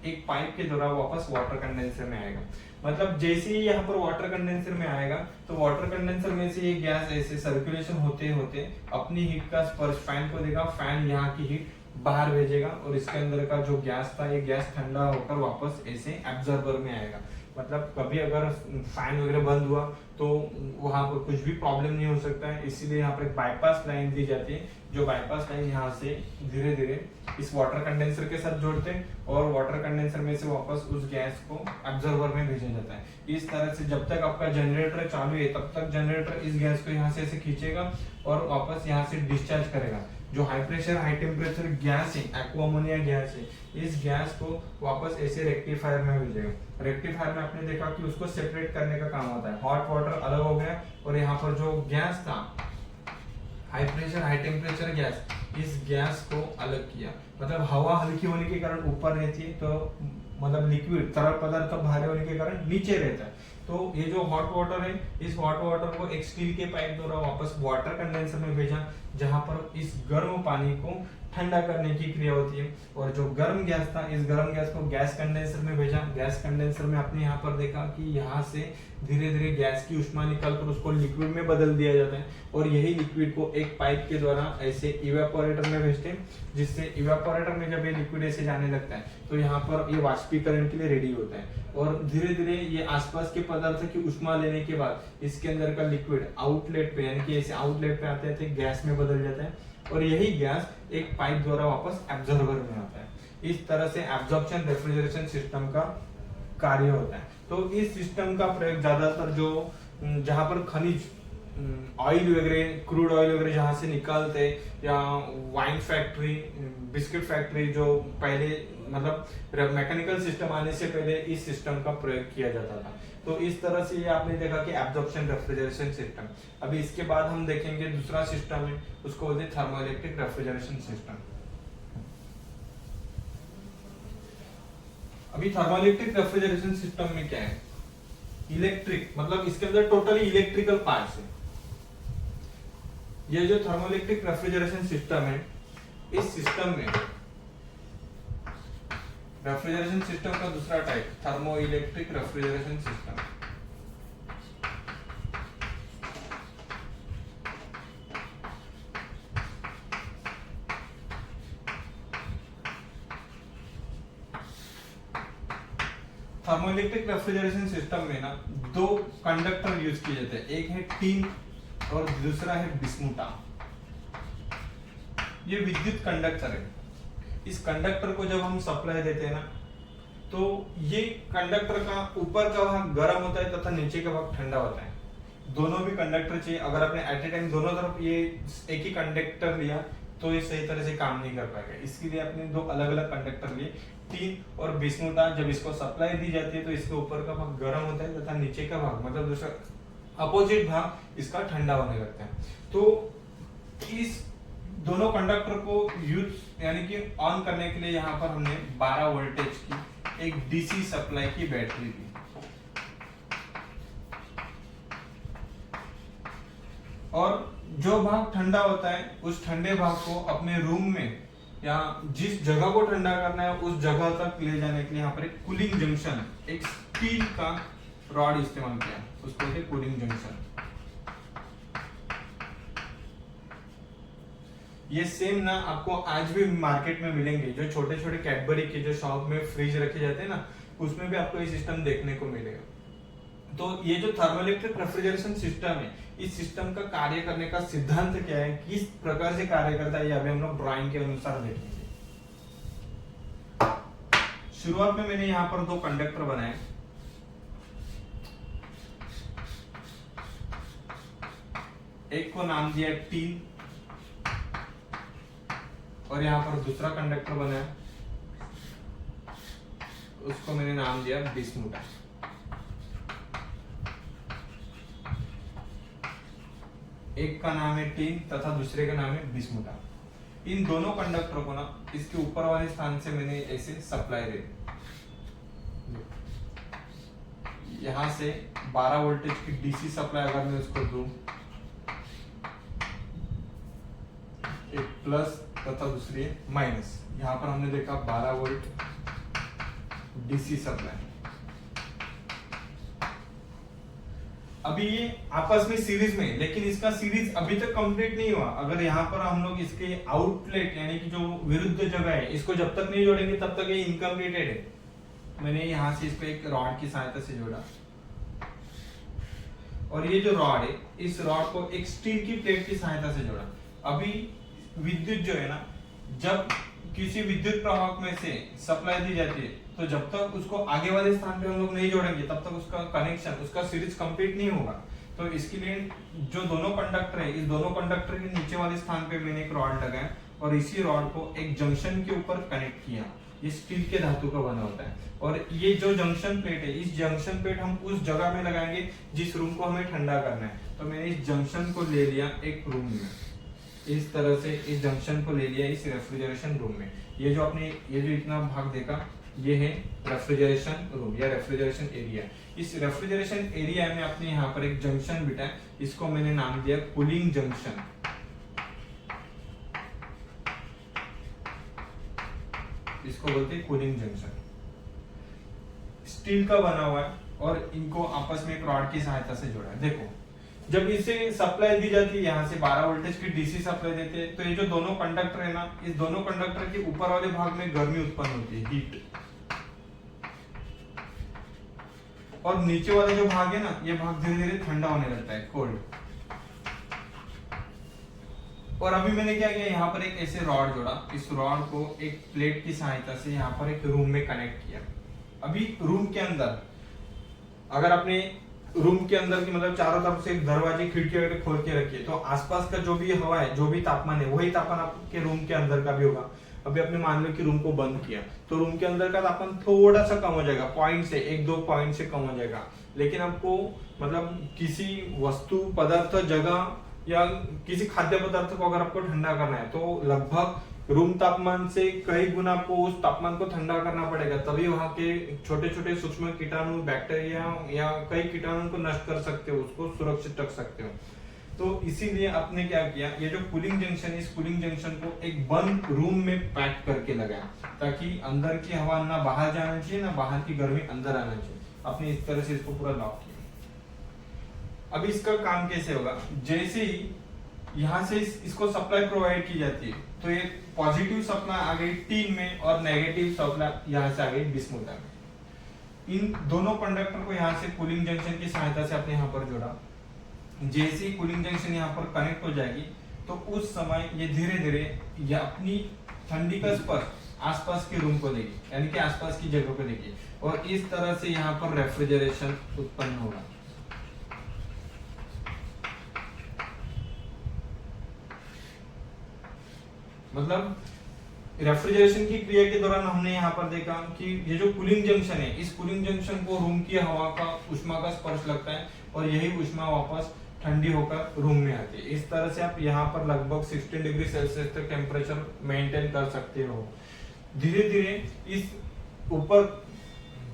एक पाइप के द्वारा वापस वाटर कंडेंसर में आएगा। मतलब जैसे ही यहाँ पर वाटर कंडेंसर में आएगा तो वाटर कंडेंसर में से ये गैस ऐसे सर्कुलेशन होते होते अपनी हीट का स्पर्श फैन को देगा, फैन यहाँ की हीट बाहर भेजेगा और इसके अंदर का जो गैस था ये गैस ठंडा होकर वापस ऐसे एब्जॉर्बर में आएगा। मतलब कभी अगर फैन वगैरह बंद हुआ तो वहां पर कुछ भी प्रॉब्लम नहीं हो सकता है, इसीलिए यहाँ पर एक बाईपास लाइन दी जाती है। जो बाईपास लाइन यहाँ से धीरे धीरे इस वाटर कंडेंसर के साथ जोड़ते हैं और वाटर कंडेंसर में से वापस उस गैस को एब्जॉर्बर में भेजा जाता है। इस तरह से जब तक आपका जनरेटर चालू है तब तक जनरेटर इस गैस को यहाँ से ऐसे खींचेगा और वापस यहाँ से डिस्चार्ज करेगा। जो high pressure high temperature gas है, एक्वा अमोनिया गैस है, इस गैस को वापस ऐसे रेक्टिफायर में भेजेगा। रेक्टिफायर में आपने देखा कि उसको सेपरेट करने का काम होता है। हॉट वाटर अलग हो गया और यहाँ पर जो गैस था high pressure high temperature gas, इस गैस को अलग किया। मतलब हवा हल्की होने के कारण ऊपर रहती है, तो मतलब लिक्विड तरल पदार्थ भारी होने के कारण नीचे रहता है। तो ये जो हॉट वाटर है, इस हॉट वाटर को एक स्टील के पाइप द्वारा वापस वाटर कंडेंसर में भेजा, जहां पर इस गर्म पानी को ठंडा करने की क्रिया होती है। और जो गर्म गैस था, इस गर्म गैस को गैस कंडेंसर में भेजा। गैस कंडेंसर में आपने यहाँ पर देखा कि यहाँ से धीरे धीरे गैस की ऊष्मा निकलकर उसको लिक्विड में बदल दिया जाता है और यही लिक्विड को एक पाइप के द्वारा ऐसे इवेपोरेटर में भेजते हैं, जिससे इवेपोरेटर में जब ये लिक्विड ऐसे जाने लगता है तो यहाँ पर ये वाष्पीकरण के लिए रेडी होता है। और धीरे धीरे ये आसपास के पदार्थ की ऊष्मा लेने के बाद इसके अंदर का लिक्विड आउटलेट पे यानी कि ऐसे आउटलेट पे आते आते गैस में बदल जाता है और यही गैस एक पाइप द्वारा वापस एब्जॉर्बर में आता है। इस तरह से एब्जॉर्प्शन रेफ्रिजरेशन सिस्टम का कार्य होता है। तो इस सिस्टम का प्रयोग ज्यादातर जो जहां पर खनिज ऑयल वगैरह क्रूड ऑयल वगैरह जहां से निकालते या वाइन फैक्ट्री बिस्किट फैक्ट्री जो पहले मतलब मैकेनिकल सिस्टम आने से पहले इस सिस्टम का प्रयोग किया जाता था। तो इस तरह से ये आपने देखा कि एब्जॉर्प्शन रेफ्रिजरेशन सिस्टम। अभी इसके बाद हम देखेंगे दूसरा सिस्टम है, उसको बोलते हैं थर्मोइलेक्ट्रिक रेफ्रिजरेशन सिस्टम। अभी थर्मोइलेक्ट्रिक रेफ्रिजरेशन सिस्टम में क्या है, इलेक्ट्रिक मतलब इसके अंदर टोटली इलेक्ट्रिकल पार्ट्स है। ये जो थर्मोइलेक्ट्रिक रेफ्रिजरेशन सिस्टम है, इस सिस्टम में रेफ्रिजरेशन सिस्टम का दूसरा type thermoelectric refrigeration system. Thermoelectric refrigeration system में ना दो कंडक्टर यूज किए जाते हैं, एक है टीन और दूसरा है बिस्मुटा। ये विद्युत कंडक्टर है। इस कंडक्टर को जब हम सप्लाई देते हैं ना, तो ये कंडक्टर का ऊपर का भाग गर्म होता है तथा नीचे का भाग ठंडा होता है। दोनों भी कंडक्टर चाहिए। अगर आपने एट ए टाइम दोनों तरफ ये एक ही कंडक्टर लिया तो ये सही तरह से काम नहीं कर पाएगा। इसके लिए आपने दो अलग अलग कंडक्टर लिए, टीन और बिस्मुटा। जब इसको सप्लाई दी जाती है तो इसके ऊपर का भाग गर्म होता है तथा नीचे का भाग मतलब दूसरा अपोजिट भाग इसका ठंडा होने लगता है। तो इस दोनों कंडक्टर को यूज यानी कि ऑन करने के लिए यहाँ पर हमने 12 वोल्टेज की एक डीसी सप्लाई की बैटरी दी और जो भाग ठंडा होता है उस ठंडे भाग को अपने रूम में या जिस जगह को ठंडा करना है उस जगह तक ले जाने के लिए यहाँ पर एक कूलिंग जंक्शन, एक स्टील का रॉड इस्तेमाल किया, उसको कहते हैं कूलिंग जंक्शन। ये सेम ना आपको आज भी मार्केट में मिलेंगे, जो छोटे छोटे कैडबरी के जो शॉप में फ्रिज रखे जाते हैं ना, उसमें भी आपको ये सिस्टम देखने को मिलेगा। तो ये जो थर्मोइलेक्ट्रिक रेफ्रिजरेशन सिस्टम है, इस सिस्टम का कार्य करने का सिद्धांत क्या है, किस प्रकार से कार्य करता है, ये अभी हम लोग ड्राइंग के अनुसार देखेंगे। शुरुआत में मैंने यहाँ पर दो कंडक्टर बनाए, एक को नाम दिया टीन और यहाँ पर दूसरा कंडक्टर बनाया, उसको मैंने नाम दिया बिस्मुटा। एक का नाम है टीन तथा दूसरे का नाम है बिस्मुटा। इन दोनों कंडक्टर को ना इसके ऊपर वाले स्थान से मैंने ऐसे सप्लाई दे, यहां से 12 वोल्टेज की डीसी सप्लाई अगर मैं उसको दूं, एक प्लस तथा दूसरी है माइनस। यहां पर हमने देखा 12 वोल्ट डीसी सप्लाई। अभी ये आपस में सीरीज में, लेकिन इसका सीरीज अभी तक कंप्लीट नहीं हुआ। अगर यहाँ पर हम लोग इसके आउटलेट यानी कि जो विरुद्ध जगह है, इसको जब तक नहीं जोड़ेंगे तब तक ये इनकम्प्लीटेड है। मैंने यहाँ से इसको एक रॉड की सहायता से जोड़ा और ये जो रॉड है, इस रॉड को एक स्टील की प्लेट की सहायता से जोड़ा। अभी विद्युत जो है ना, जब किसी विद्युत प्रवाहक में से सप्लाई दी जाती है तो जब तक उसको आगे वाले स्थान पे हम लोग नहीं जोड़ेंगे तब तक उसका कनेक्शन, उसका सीरीज कंप्लीट नहीं होगा। तो इसके लिए जो दोनों कंडक्टर है, इस दोनों कंडक्टर के नीचे वाले स्थान पे मैंने एक रॉड लगाया और इसी रॉड को एक जंक्शन के ऊपर कनेक्ट किया। ये स्टील के धातु का बना होता है और ये जो जंक्शन प्लेट है, इस जंक्शन प्लेट हम उस जगह में लगाएंगे जिस रूम को हमें ठंडा करना है। तो मैंने इस जंक्शन को ले लिया एक रूम में, इस तरह से इस जंक्शन को ले लिया इस रेफ्रिजरेशन रूम में। ये जो आपने ये जो इतना भाग देखा, ये है रेफ्रिजरेशन रूम या रेफ्रिजरेशन एरिया। इस रेफ्रिजरेशन एरिया में आपने यहाँ पर एक जंक्शन बिठा है, इसको मैंने नाम दिया कूलिंग जंक्शन। इसको बोलते हैं कूलिंग जंक्शन। स्टील का बना हुआ है और इनको आपस में एक रॉड की सहायता से जोड़ा है। देखो, जब इसे सप्लाई दी जाती है, यहाँ से 12 वोल्टेज की डीसी सप्लाई देते हैं, तो ये जो दोनों कंडक्टर है ना, इस दोनों कंडक्टर के ऊपर वाले भाग में गर्मी उत्पन्न होती है, हीट, और नीचे वाला जो भाग है ना, ये भाग धीरे धीरे ठंडा होने लगता है, कोल्ड। और अभी मैंने क्या किया, यहाँ पर एक ऐसे रॉड जोड़ा, इस रॉड को एक प्लेट की सहायता से यहाँ पर एक रूम में कनेक्ट किया। अभी रूम के अंदर, अगर आपने रूम के अंदर की मतलब चारों तरफ से दरवाजे खिड़की वगैरह खोल के रखिए, तो आसपास का जो भी हवा है, जो भी तापमान है, वही तापमान आपके रूम के अंदर का भी होगा। अभी आपने मान लो कि रूम को बंद किया तो रूम के अंदर का तापमान थोड़ा सा कम हो जाएगा, पॉइंट से 1-2 पॉइंट से कम हो जाएगा। लेकिन आपको मतलब किसी वस्तु, पदार्थ, जगह या किसी खाद्य पदार्थ को अगर आपको ठंडा करना है तो लगभग रूम तापमान से कई गुना आपको उस तापमान को ठंडा करना पड़ेगा, तभी वहां के छोटे छोटे सूक्ष्म कीटाणु, बैक्टीरिया या कई कीटाणु को नष्ट कर सकते हो, उसको सुरक्षित रख सकते हो। तो इसीलिए आपने क्या किया, ये जो कूलिंग जंक्शन, इस कूलिंग जंक्शन को एक बंद रूम में पैक करके लगाया, ताकि अंदर की हवा ना बाहर जाना चाहिए ना बाहर की गर्मी अंदर आना चाहिए। आपने इस तरह से इसको पूरा लॉक किया। अब इसका काम कैसे होगा, जैसे ही यहाँ से इसको सप्लाई प्रोवाइड की जाती है तो ये पॉजिटिव सप्लाई आ गई टीन में और नेगेटिव सप्लाई यहाँ से आ गई बिस्मुटा में। इन दोनों कंडक्टर को यहाँ से कूलिंग जंक्शन की सहायता से आपने यहाँ पर जोड़ा। जैसे ही कूलिंग जंक्शन यहाँ पर कनेक्ट हो जाएगी तो उस समय ये धीरे धीरे ये अपनी ठंडी का स्पर्श आसपास के रूम को देगी, यानी कि आसपास की जगह को देगी, और इस तरह से यहाँ पर रेफ्रिजरेशन उत्पन्न होगा। मतलब रेफ्रिजरेशन की क्रिया के दौरान हमने यहाँ पर देखा कि ये जो कूलिंग जंक्शन है, इस कूलिंग जंक्शन को रूम की हवा का उष्मा का स्पर्श लगता है और यही उष्मा वापस ठंडी होकर रूम में आती है। इस तरह से आप यहाँ पर लगभग 16 डिग्री सेल्सियस तक टेम्परेचर मेंटेन कर सकते हो। धीरे धीरे इस ऊपर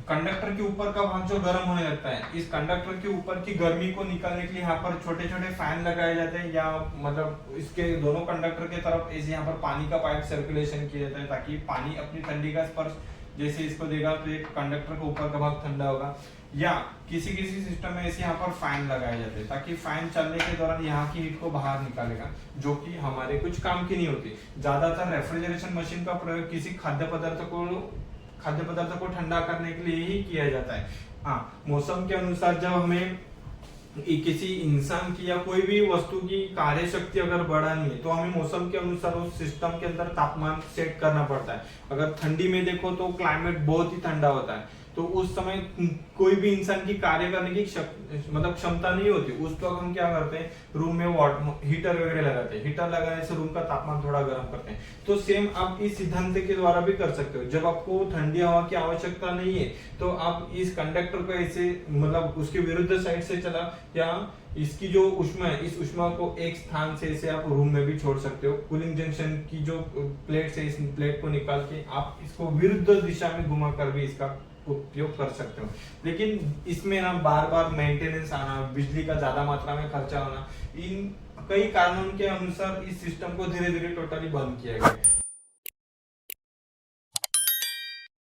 कंडक्टर के ऊपर का भाग जो गर्म होने लगता है, इस कंडक्टर के ऊपर की गर्मी को निकालने के लिए यहाँ पर छोटे छोटे फैन लगाए जाते हैं, या मतलब इसके दोनों कंडक्टर के तरफ ऐसे यहाँ पर पानी का पाइप सर्कुलेशन किया जाता है ताकि पानी अपनी ठंडी का स्पर्श जैसे इसको देगा तो एक कंडक्टर का ऊपर का भाग ठंडा होगा। या किसी किसी सिस्टम में ऐसे यहाँ पर फैन लगाए जाते हैं ताकि फैन चलने के दौरान यहाँ की हीट को बाहर निकालेगा, जो कि हमारे कुछ काम की नहीं होती। ज्यादातर रेफ्रिजरेशन मशीन का प्रयोग किसी खाद्य पदार्थ को ठंडा करने के लिए ही किया जाता है। हाँ, मौसम के अनुसार जब हमें किसी इंसान की या कोई भी वस्तु की कार्य शक्ति अगर बढ़ानी है तो हमें मौसम के अनुसार उस सिस्टम के अंदर तापमान सेट करना पड़ता है। अगर ठंडी में देखो तो क्लाइमेट बहुत ही ठंडा होता है, तो उस समय कोई भी इंसान की कार्य करने की मतलब क्षमता नहीं होती। उस वक्त हम क्या करते हैं, रूम में हीटर वगैरह लगाते हैं, हीटर लगाने से रूम का तापमान थोड़ा गर्म करते हैं। तो सेम आप इस सिद्धांत के द्वारा भी कर सकते हो। जब आपको ठंडी हवा की आवश्यकता नहीं है तो आप इस कंडक्टर को ऐसे मतलब उसके विरुद्ध साइड से चला, या इसकी जो उष्मा है इस उष्मा को एक स्थान से इसे आप रूम में भी छोड़ सकते हो। कूलिंग जंक्शन की जो प्लेट है, इस प्लेट को निकाल के आप इसको विरुद्ध दिशा में घुमा कर भी इसका उपयोग कर सकते हो। लेकिन इसमें ना बार बार मेंटेनेंस आना, बिजली का ज्यादा मात्रा में खर्चा होना, इन कई कारणों के अनुसार इस सिस्टम को धीरे धीरे टोटली बंद किया गया।